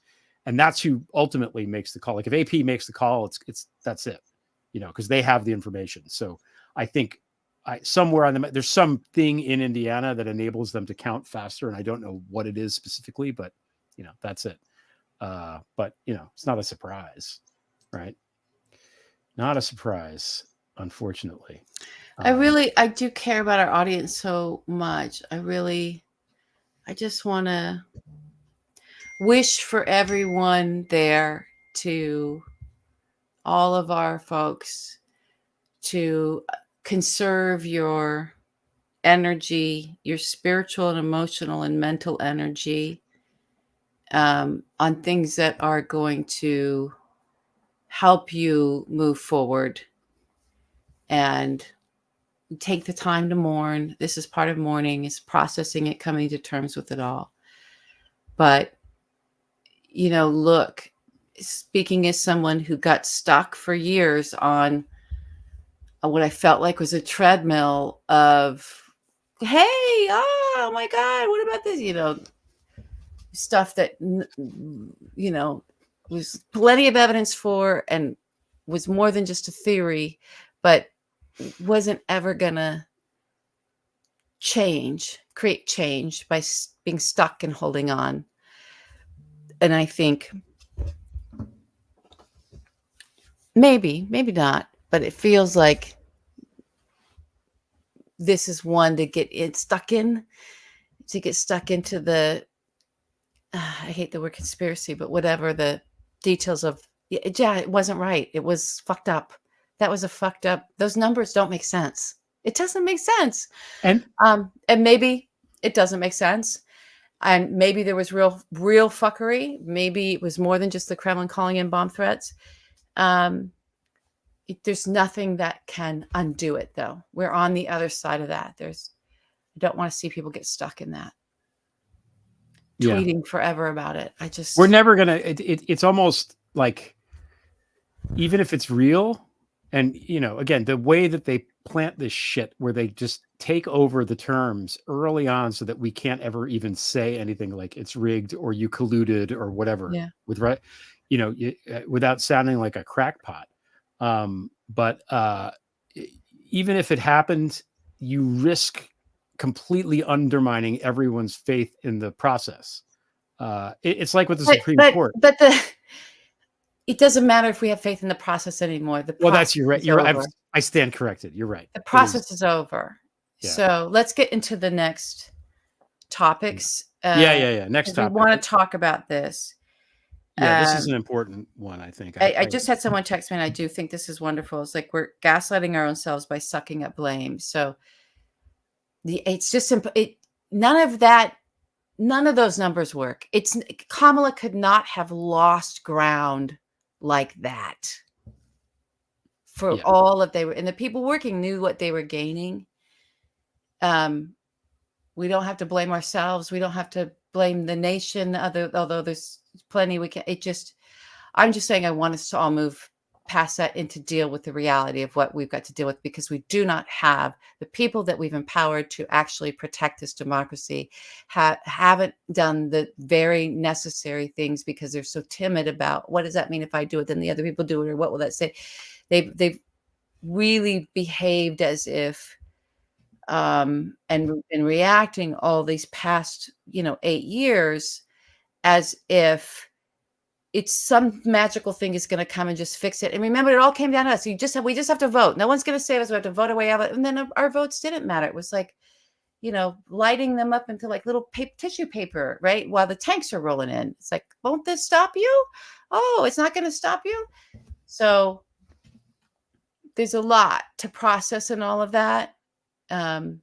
And that's who ultimately makes the call. Like if AP makes the call, it's that's it, because they have the information. So I think somewhere on there's something in Indiana that enables them to count faster. And I don't know what it is specifically, but that's it. But it's not a surprise, right? Not a surprise, unfortunately. I do care about our audience so much. I just want to wish for everyone there, to all of our folks, to conserve your energy, your spiritual and emotional and mental energy, on things that are going to help you move forward, and take the time to mourn. This is part of mourning, is processing it, coming to terms with it all. But, look, speaking as someone who got stuck for years on what I felt like was a treadmill of, hey, oh my God, what about this? Stuff that, was plenty of evidence for and was more than just a theory, but wasn't ever going to create change by being stuck and holding on. And I think maybe not, but it feels like this is one to get stuck into the, I hate the word conspiracy, but whatever the details of, it wasn't right. It was fucked up. That was a fucked up. Those numbers don't make sense. It doesn't make sense. And maybe it doesn't make sense. And maybe there was real fuckery. Maybe it was more than just the Kremlin calling in bomb threats. There's nothing that can undo it, though. We're on the other side of that. I don't want to see people get stuck in that. Tweeting forever about it. We're never gonna. It's almost like, even if it's real, and again, the way that they plant this shit, where they just take over the terms early on, so that we can't ever even say anything like it's rigged or you colluded or whatever, without sounding like a crackpot. But even if it happened, you risk completely undermining everyone's faith in the process. It's like with the Supreme Court. But It doesn't matter if we have faith in the process anymore. The Well, that's process you're right. is You're right. over. I stand corrected. You're right. The It is. process is over. Yeah. So let's get into the next Yeah. topics, Yeah. Yeah. Yeah. Next because we topic. want to talk about this. Yeah. This is Um, an important one, I think. I just had someone text me, and I do think this is wonderful. It's like we're gaslighting our own selves by sucking up blame. So it's just none of that, none of those numbers work. It's Kamala could not have lost ground like that for Yeah. all that they were, and the people working knew what they were gaining. We don't have to blame ourselves. We don't have to blame the nation. Although there's plenty we can. I'm just saying I want us to all move past that and to deal with the reality of what we've got to deal with, because we do not have the people that we've empowered to actually protect this democracy haven't done the very necessary things because they're so timid about what does that mean if I do it, then the other people do it, or what will that say? They've really behaved as if and been reacting all these past 8 years as if it's some magical thing is going to come and just fix it. And remember, it all came down to us. We just have to vote. No one's going to save us. We have to vote away of it. And then our votes didn't matter. It was like, lighting them up into like little tissue paper, right? While the tanks are rolling in. It's like, won't this stop you? Oh, it's not going to stop you. So there's a lot to process in all of that. I've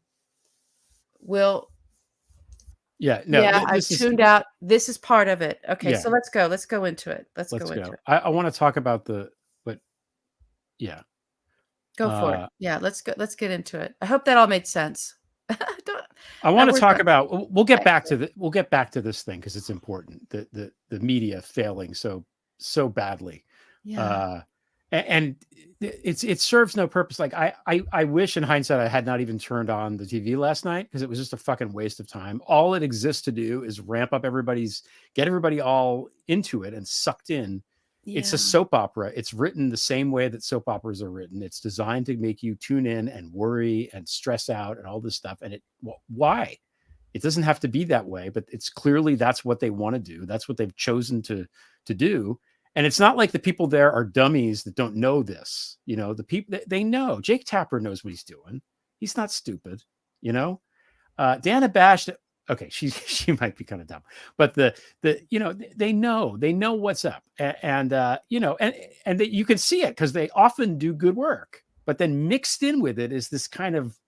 tuned out. This is part of it. Okay, so let's go into it. Let's go into it. I want to talk about go for it. Yeah, let's get into it. I hope that all made sense. I want to talk about, we'll get back to this thing because it's important. The media failing so badly. Yeah. And it serves no purpose. Like I wish in hindsight I had not even turned on the TV last night, because it was just a fucking waste of time. All it exists to do is ramp up get everybody all into it and sucked in. Yeah. It's a soap opera. It's written the same way that soap operas are written. It's designed to make you tune in and worry and stress out and all this stuff. And why? It doesn't have to be that way, but it's clearly that's what they want to do. That's what they've chosen to do. And it's not like the people there are dummies that don't know this. The people, they know. Jake Tapper knows what he's doing. He's not stupid. Dana Bash, okay, she might be kind of dumb, but they know what's up. And that you can see it because they often do good work, but then mixed in with it is this kind of,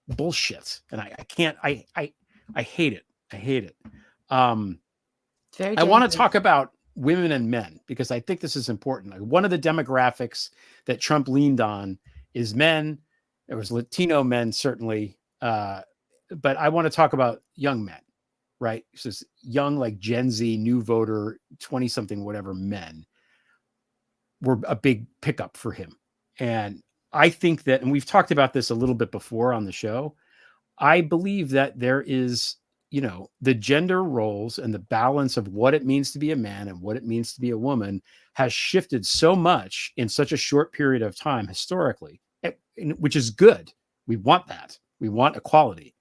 bullshit. And I can't, I hate it. I hate it. I want to talk about women and men, because I think this is important. Like, one of the demographics that Trump leaned on is men. There was Latino men, certainly. But I want to talk about young men, right? So young, like Gen Z, new voter, 20 something, whatever men were a big pickup for him. And I think that, and we've talked about this a little bit before on the show, I believe that there is, the gender roles and the balance of what it means to be a man and what it means to be a woman has shifted so much in such a short period of time historically, which is good. We want that. We want equality.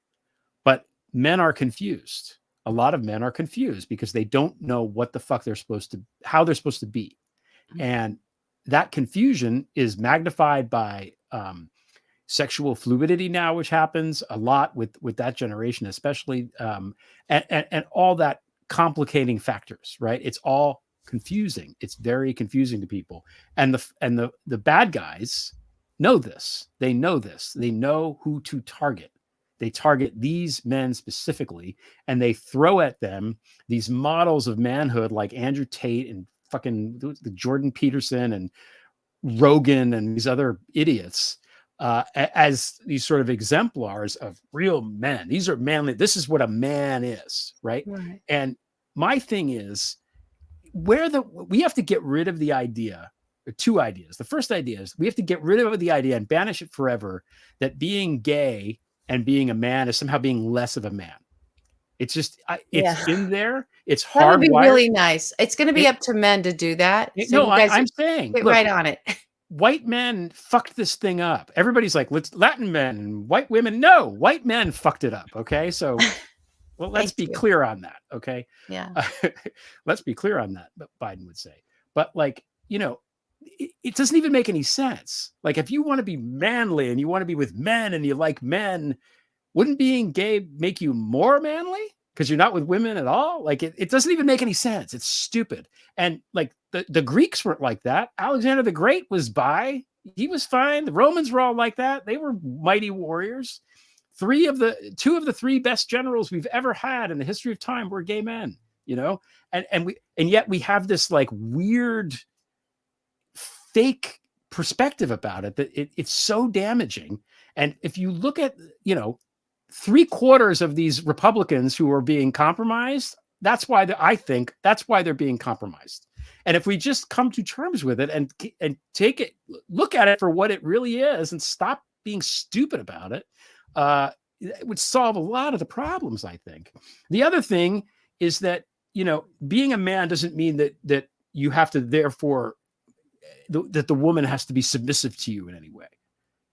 But men are confused. A lot of men are confused because they don't know what the fuck how they're supposed to be. And that confusion is magnified by sexual fluidity now, which happens a lot with that generation, especially, and all that complicating factors, right? It's all confusing. It's very confusing to people. And the bad guys know this. They know this. They know who to target. They target these men specifically, and they throw at them these models of manhood like Andrew Tate and fucking the Jordan Peterson and Rogan and these other idiots, as these sort of exemplars of real men. These are manly. This is what a man is, right? And my thing is, we have to get rid of the idea, or two ideas. The first idea is we have to get rid of the idea and banish it forever that being gay and being a man is somehow being less of a man. It's just, it's in there. It's hard. That would be really nice. It's going to be up to men to do that. I'm saying, get right on it. White men fucked this thing up. Everybody's like, Latin men and white women. No, white men fucked it up. Okay. So, well, let's be clear on that. Okay. Yeah. Let's be clear on that, Biden would say. But like, it doesn't even make any sense. Like, if you want to be manly and you want to be with men and you like men, wouldn't being gay make you more manly because you're not with women at all? Like, it doesn't even make any sense. It's stupid. And like the Greeks weren't like that. Alexander the Great was bi. He was fine. The Romans were all like that. They were mighty warriors. Two of the three best generals we've ever had in the history of time were gay men, and yet we have this like weird fake perspective about it that it's so damaging. And if you look at, 3/4 of these Republicans who are being compromised, I think that's why they're being compromised. And if we just come to terms with it and take it, look at it for what it really is, and stop being stupid about it, it would solve a lot of the problems, I think. The other thing is that, being a man doesn't mean that you have to therefore that the woman has to be submissive to you in any way.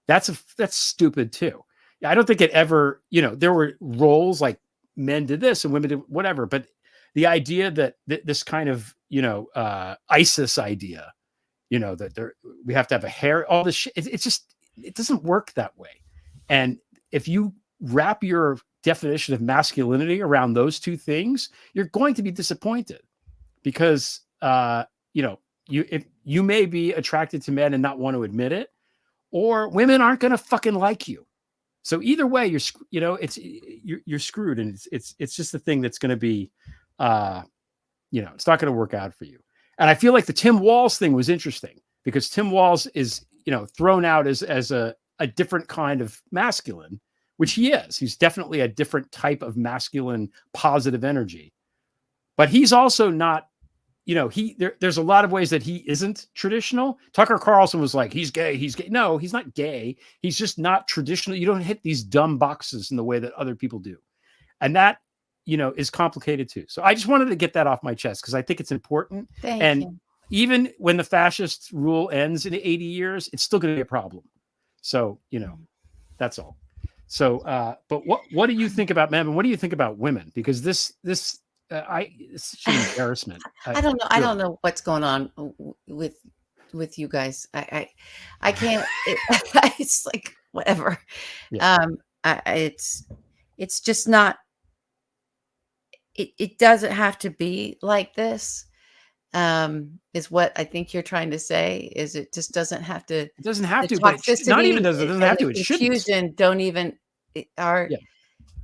That's stupid too. I don't think it ever, there were roles like men did this and women did whatever, but the idea that this kind of, ISIS idea, that we have to have a hair, all this shit, it doesn't work that way. And if you wrap your definition of masculinity around those two things, you're going to be disappointed because, you may be attracted to men and not want to admit it, or women aren't going to fucking like you. So either way, you're screwed, and it's just the thing that's going to be, it's not going to work out for you. And I feel like the Tim Walz thing was interesting because Tim Walz is, thrown out as a different kind of masculine, which he is. He's definitely a different type of masculine, positive energy, but he's also not. There's a lot of ways that he isn't traditional. Tucker Carlson was like, he's gay. No, he's not gay. He's just not traditional. You don't hit these dumb boxes in the way that other people do. And that, is complicated too. So I just wanted to get that off my chest because I think it's important. Thank you. Even when the fascist rule ends in 80 years, it's still going to be a problem. So, that's all. So, but what do you think about men and what do you think about women? Because this it's such an embarrassment. I don't know. I don't know what's going on with you guys. I can't. It's like whatever. Yeah. It's just not. It doesn't have to be like this. Is what I think you're trying to say. Is it just doesn't have to? It doesn't have The to, but not even does it doesn't have to. the It shouldn't. confusion don't even are.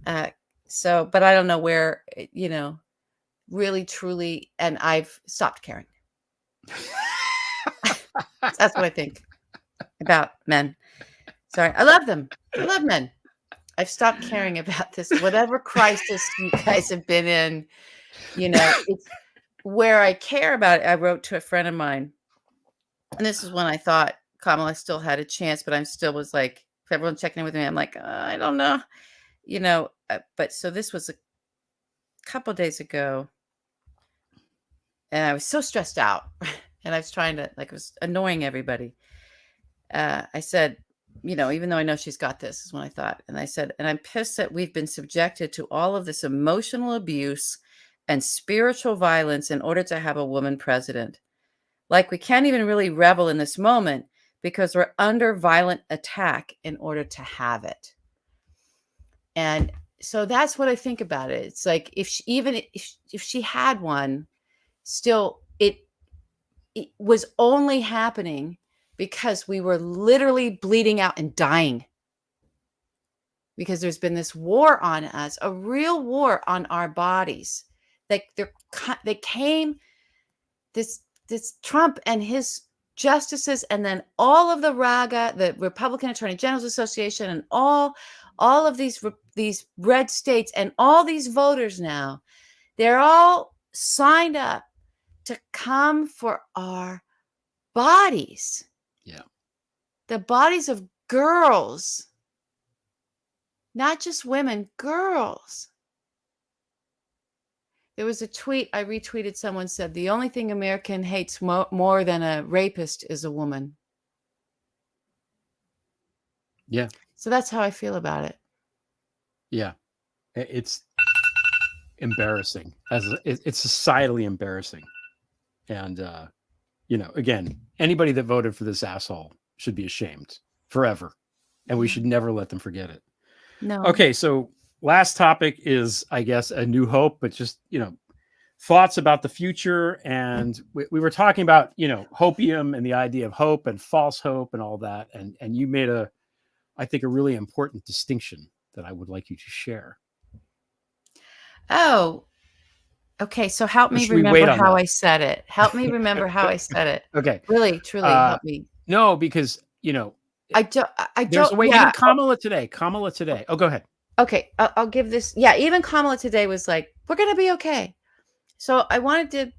Yeah. So, but I don't know where really truly, and I've stopped caring. That's what I think about men. Sorry, I love them. I love men. I've stopped caring about this. Whatever crisis you guys have been in, it's where I care about it. I wrote to a friend of mine, and this is when I thought Kamala still had a chance, but I'm still was like, if everyone checking in with me, I'm like, I don't know, but so this was a couple days ago. And I was so stressed out and I was trying to, it was annoying everybody. I said, even though I know she's got this, is when I thought. And I said, and I'm pissed that we've been subjected to all of this emotional abuse and spiritual violence in order to have a woman president. Like we can't even really revel in this moment because we're under violent attack in order to have it. And so that's what I think about it. It's like if she had one, still it was only happening because we were literally bleeding out and dying because there's been this war on us, a real war on our bodies. Like they came, this Trump and his justices, and then all of the RAGA, the Republican Attorney General's Association, and all of these red states and all these voters now, they're all signed up to come for our bodies. Yeah. The bodies of girls, not just women, girls. There was a tweet I retweeted. Someone said, the only thing American hates more than a rapist is a woman. Yeah. So that's how I feel about it. Yeah. It's embarrassing. It's societally embarrassing. And again, anybody that voted for this asshole should be ashamed forever. And we should never let them forget it. No. Okay, so last topic is, I guess, a new hope, but just, thoughts about the future. And we were talking about, hopium and the idea of hope and false hope and all that. And you made I think, a really important distinction that I would like you to share. Oh, okay. So help Or me should we wait remember on how that? I said it. Help me remember how I said it. Okay. Really, truly help me. No, because, I don't, there's a way, even yeah. Kamala today. Oh, go ahead. Okay. I'll give this. Yeah. Even Kamala today was like, we're going to be okay. So I wanted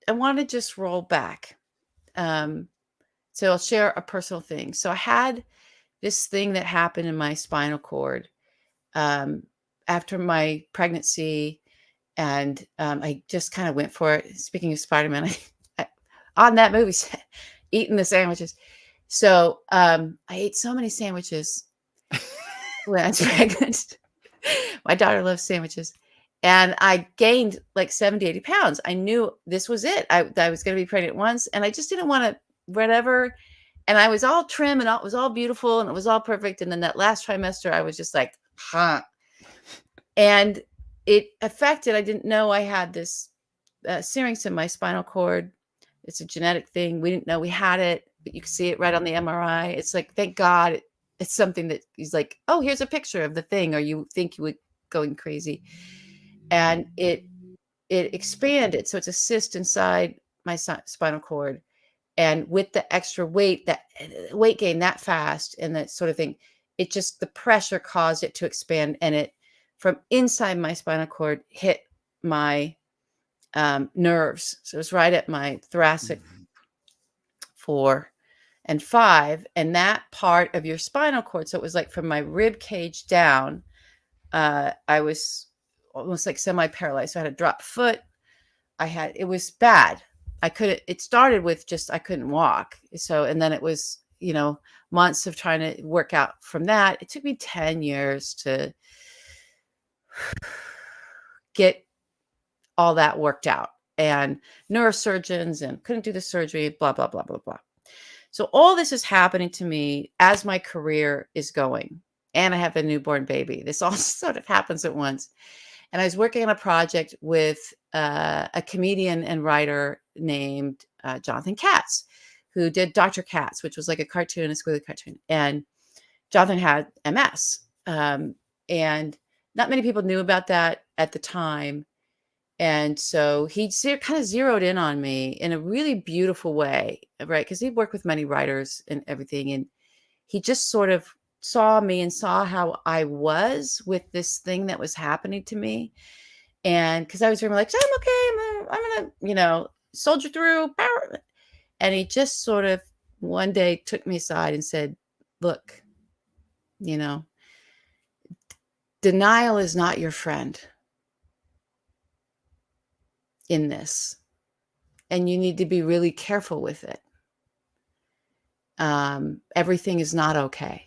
to just roll back. So I'll share a personal thing. So I had this thing that happened in my spinal cord after my pregnancy, and I just kind of went for it. Speaking of Spider-Man, I on that movie set, eating the sandwiches. So I ate so many sandwiches when I was pregnant. My daughter loves sandwiches. And I gained like 70, 80 pounds. I knew this was it. I was going to be pregnant once, and I just didn't want to whatever. And I was all trim, and it was all beautiful, and it was all perfect. And then that last trimester, I was just like, huh. And it affected, I didn't know I had this syrinx in my spinal cord. It's a genetic thing. We didn't know we had it, but you can see it right on the MRI. It's like, thank God it's something that he's like, oh, here's a picture of the thing, or you think you would going crazy. And it expanded. So it's a cyst inside my spinal cord. And with the extra weight, that weight gain that fast and that sort of thing, it just, the pressure caused it to expand. And it, from inside my spinal cord, hit my nerves. So it was right at my thoracic 4 and 5. And that part of your spinal cord, so it was like from my rib cage down, I was almost like semi-paralyzed. So I had a drop foot. It was bad. It started with just, I couldn't walk. So, and then it was, months of trying to work out from that. It took me 10 years to get all that worked out, and neurosurgeons, and couldn't do the surgery, blah, blah, blah, blah, blah. So all this is happening to me as my career is going, and I have a newborn baby. This all sort of happens at once. And I was working on a project with a comedian and writer named Jonathan Katz, who did Dr. Katz, which was like a cartoon, a squiggly cartoon. And Jonathan had MS. And not many people knew about that at the time. And so he kind of zeroed in on me in a really beautiful way, right? Because he'd worked with many writers and everything. And he just sort of saw me and saw how I was with this thing that was happening to me. And because I was very like, I'm okay, I'm gonna, soldier through. And he just sort of one day took me aside and said, look, denial is not your friend in this. And you need to be really careful with it. Everything is not okay.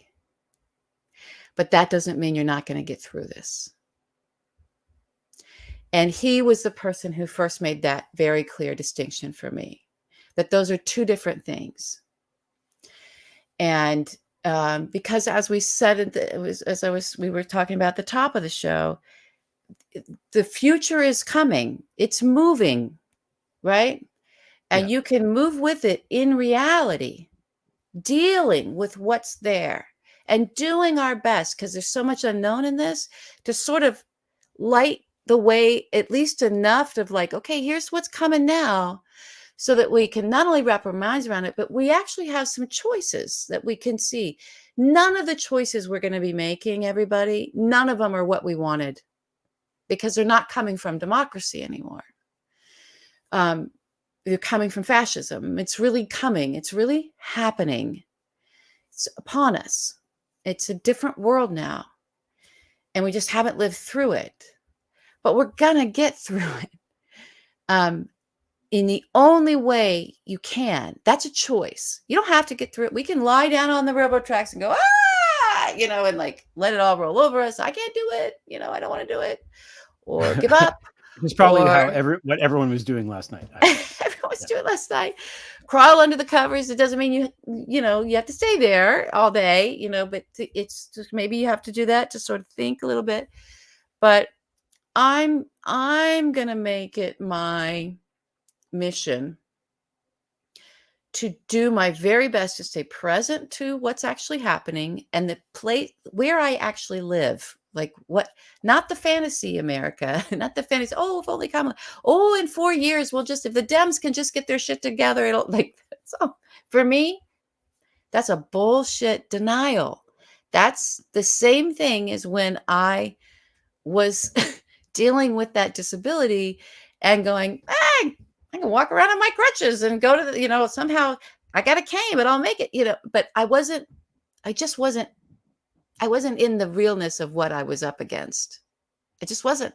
But that doesn't mean you're not going to get through this. And he was the person who first made that very clear distinction for me, that those are two different things. And because as we said, we were talking about at the top of the show, the future is coming. It's moving, right? And you can move with it in reality, dealing with what's there and doing our best, because there's so much unknown in this, to sort of light the way, at least enough of like, okay, here's what's coming now, so that we can not only wrap our minds around it, but we actually have some choices that we can see. None of the choices we're going to be making, everybody, none of them are what we wanted, because they're not coming from democracy anymore. They're coming from fascism. It's really coming. It's really happening. It's upon us. It's a different world now. And we just haven't lived through it. But we're going to get through it. In the only way you can. That's a choice. You don't have to get through it. We can lie down on the railroad tracks and go, and like let it all roll over us. I can't do it. I don't want to do it. Or give up. It's probably or how what everyone was doing last night. everyone was Yeah. doing last night. Crawl under the covers. It doesn't mean you have to stay there all day, but it's just maybe you have to do that to sort of think a little bit. But I'm gonna make it my mission to do my very best to stay present to what's actually happening and the place where I actually live. Like what, not the fantasy America, not the fantasy. Oh, if only Kamala. Oh, in 4 years, if the Dems can just get their shit together, it'll like, so for me, that's a bullshit denial. That's the same thing as when I was dealing with that disability and going, hey, I can walk around on my crutches and go to somehow I got a cane, but I'll make it, but I just wasn't, I wasn't in the realness of what I was up against. I just wasn't.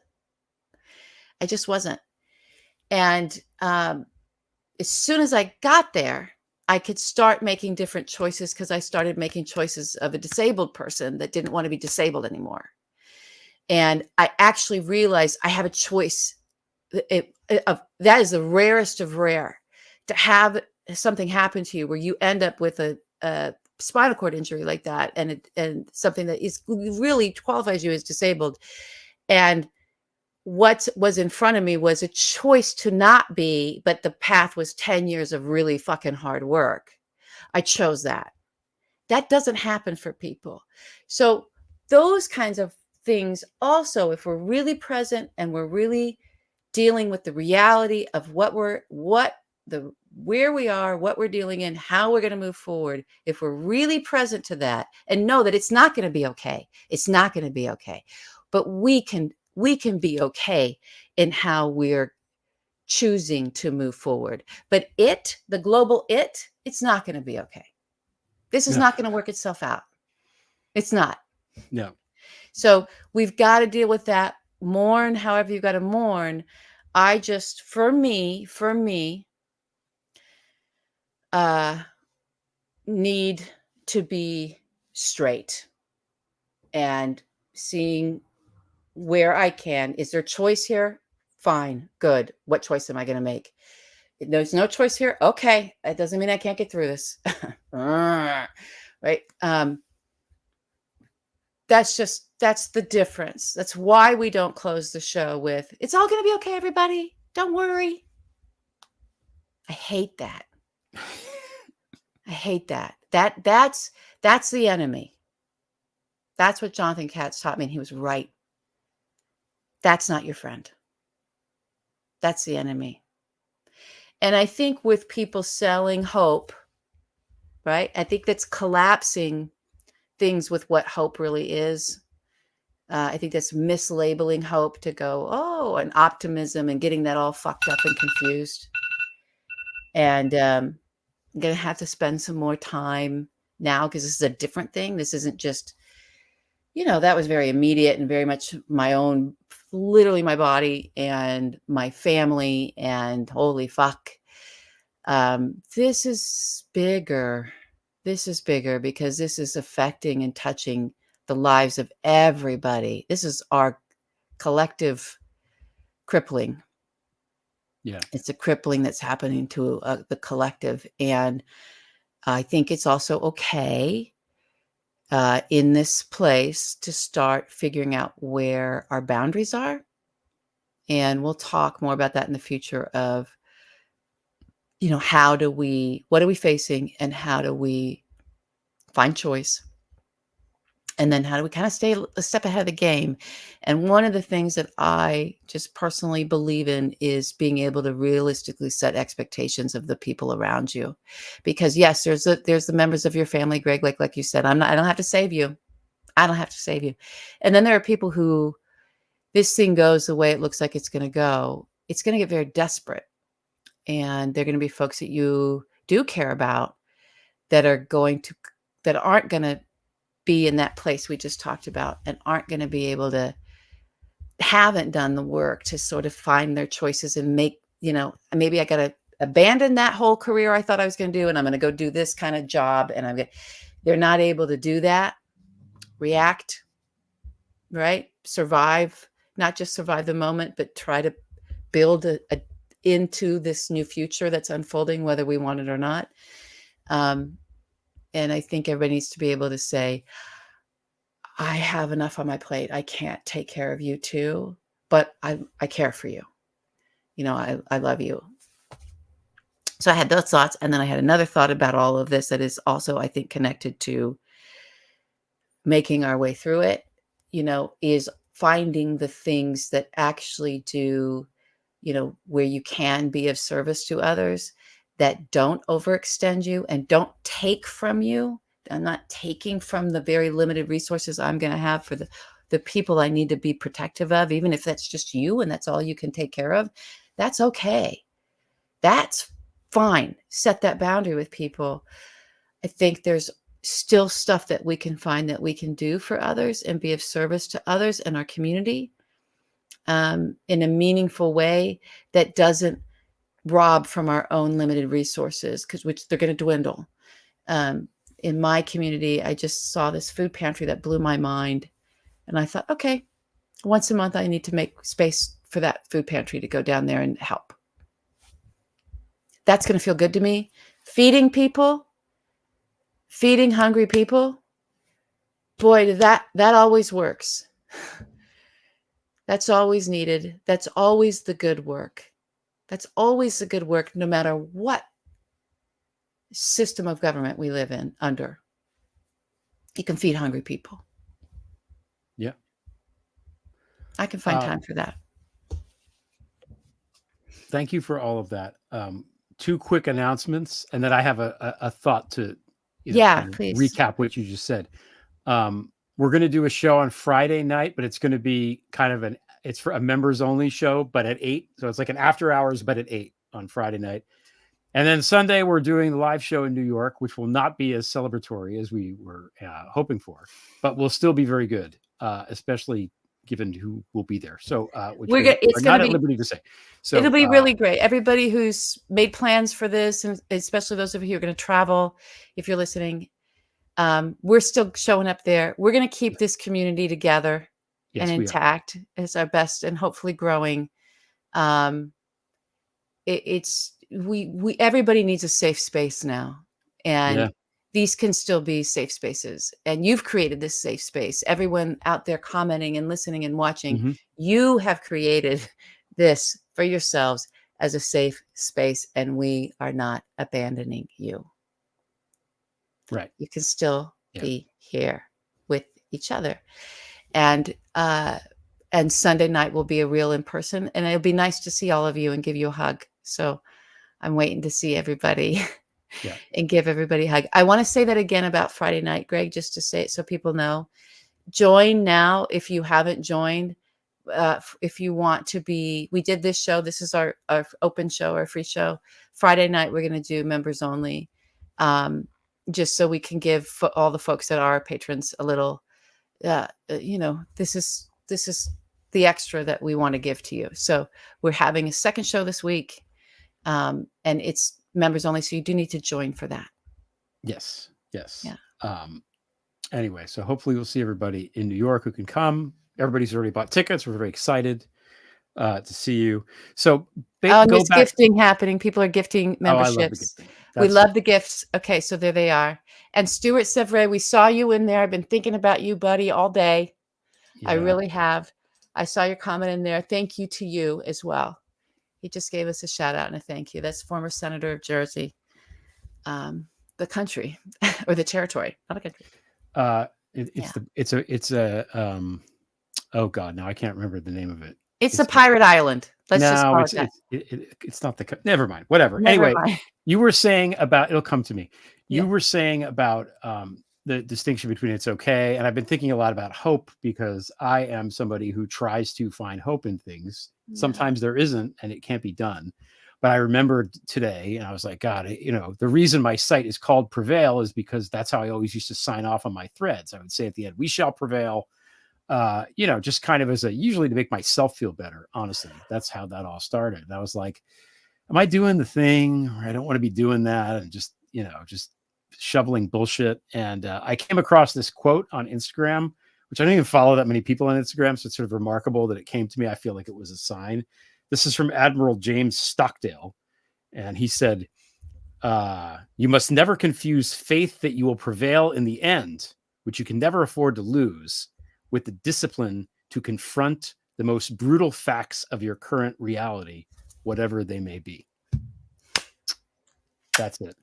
I just wasn't. And as soon as I got there, I could start making different choices because I started making choices of a disabled person that didn't want to be disabled anymore. And I actually realized I have a choice. That is the rarest of rare, to have something happen to you where you end up with a spinal cord injury like that, and something that is really qualifies you as disabled. And what was in front of me was a choice to not be, but the path was 10 years of really fucking hard work. I chose that. That doesn't happen for people. So those kinds of things also, if we're really present and we're really dealing with the reality of where we are, what we're dealing in, how we're going to move forward, if we're really present to that and know that it's not going to be okay, it's not going to be okay. But we can be okay in how we're choosing to move forward. But the global it's not going to be okay. This is No. not going to work itself out. It's not. No. So we've got to deal with that. Mourn however you got to mourn. I just, for me, need to be straight and seeing where I can. Is there choice here? Fine, good. What choice am I going to make? There's no choice here. Okay, that doesn't mean I can't get through this. Right? That's the difference. That's why we don't close the show with, it's all going to be okay, everybody. Don't worry. I hate that. I hate that. That's the enemy. That's what Jonathan Katz taught me, and he was right. That's not your friend. That's the enemy. And I think with people selling hope, right? I think that's collapsing things with what hope really is. I think that's mislabeling hope to go, and optimism, and getting that all fucked up and confused. And I'm going to have to spend some more time now because this is a different thing. This isn't just, that was very immediate and very much my own, literally my body and my family, and holy fuck. This is bigger. This is bigger because this is affecting and touching the lives of everybody. This is our collective crippling. Yeah. It's a crippling that's happening to the collective. And I think it's also okay in this place to start figuring out where our boundaries are. And we'll talk more about that in the future of, what are we facing, and how do we find choice? And then how do we kind of stay a step ahead of the game? And one of the things that I just personally believe in is being able to realistically set expectations of the people around you. Because yes, there's the members of your family, Greg, like you said, I don't have to save you. I don't have to save you. And then there are people who, this thing goes the way it looks like it's going to go, it's going to get very desperate. And they're going to be folks that you do care about that aren't going to be in that place we just talked about, and aren't going to be able to, haven't done the work to sort of find their choices and make, maybe I got to abandon that whole career I thought I was going to do, and I'm going to go do this kind of job. And they're not able to do that, react, right? Survive, not just survive the moment, but try to build into this new future that's unfolding, whether we want it or not. And I think everybody needs to be able to say, I have enough on my plate. I can't take care of you too, but I care for you. I love you. So I had those thoughts. And then I had another thought about all of this that is also, I think, connected to making our way through it, is finding the things that actually do, where you can be of service to others, that don't overextend you and don't take from you. I'm not taking from the very limited resources I'm going to have for the people I need to be protective of, even if that's just you and that's all you can take care of. That's okay. That's fine. Set that boundary with people. I think there's still stuff that we can find that we can do for others and be of service to others in our community in a meaningful way that doesn't rob from our own limited resources, which they're going to dwindle. In my community, I just saw this food pantry that blew my mind. And I thought, okay, once a month, I need to make space for that food pantry to go down there and help. That's going to feel good to me. Feeding people, feeding hungry people, boy, that always works. That's always needed. That's always the good work. That's always the good work, no matter what system of government we live in under. You can feed hungry people. Yeah. I can find time for that. Thank you for all of that. 2 quick announcements, and then I have a thought to kind of please recap what you just said. We're going to do a show on Friday night, but it's going to be kind of it's for a members only show, but at 8. So it's like an after hours, but at 8 on Friday night. And then Sunday, we're doing the live show in New York, which will not be as celebratory as we were hoping for, but will still be very good, especially given who will be there. So which we are not at liberty to say. So it'll be really great. Everybody who's made plans for this, and especially those of you who are going to travel, if you're listening, we're still showing up there. We're going to keep this community together and intact as our best, and hopefully growing. Everybody needs a safe space now, and these can still be safe spaces. And you've created this safe space. Everyone out there commenting and listening and watching, you have created this for yourselves as a safe space, and we are not abandoning you. Right. You can still be here with each other. And Sunday night will be a real in person, and it'll be nice to see all of you and give you a hug. So I'm waiting to see everybody and give everybody a hug. I want to say that again about Friday night, Greg, just to say it so people know. Join now if you haven't joined. If you want to be, we did this show. This is our open show, our free show. Friday night, we're going to do members only, just so we can give all the folks that are patrons a little, this is the extra that we want to give to you. So we're having a second show this week, and it's members only. So you do need to join for that. Yes. Yeah. Anyway, so hopefully we'll see everybody in New York who can come. Everybody's already bought tickets. We're very excited to see you. So there's gifting happening. People are gifting memberships. I love the gifting. We love the gifts. Okay, so there they are. And Stuart Sevray, we saw you in there. I've been thinking about you, buddy, all day. Yeah. I really have. I saw your comment in there. Thank you to you as well. He just gave us a shout out and a thank you. That's former Senator of Jersey, the country or the territory, not a country. It's a oh God, now I can't remember the name of it. It's a pirate island. Let's just call it that. It's not never mind. Whatever. Anyway, you were saying about, it'll come to me. You were saying about the distinction between it's okay. And I've been thinking a lot about hope, because I am somebody who tries to find hope in things. Yeah. Sometimes there isn't, and it can't be done. But I remembered today, and I was like, God, the reason my site is called Prevail is because that's how I always used to sign off on my threads. I would say at the end, we shall prevail, just kind of usually to make myself feel better. Honestly, that's how that all started. And I was like, am I doing the thing? Or I don't want to be doing that. And just shoveling bullshit. And I came across this quote on Instagram, which I don't even follow that many people on Instagram. So it's sort of remarkable that it came to me. I feel like it was a sign. This is from Admiral James Stockdale. And he said, you must never confuse faith that you will prevail in the end, which you can never afford to lose, with the discipline to confront the most brutal facts of your current reality, whatever they may be. That's it.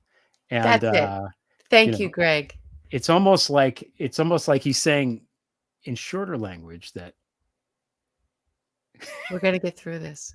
And That's it. Thank you, know, Greg. it's almost like he's saying in shorter language that we're going to get through this.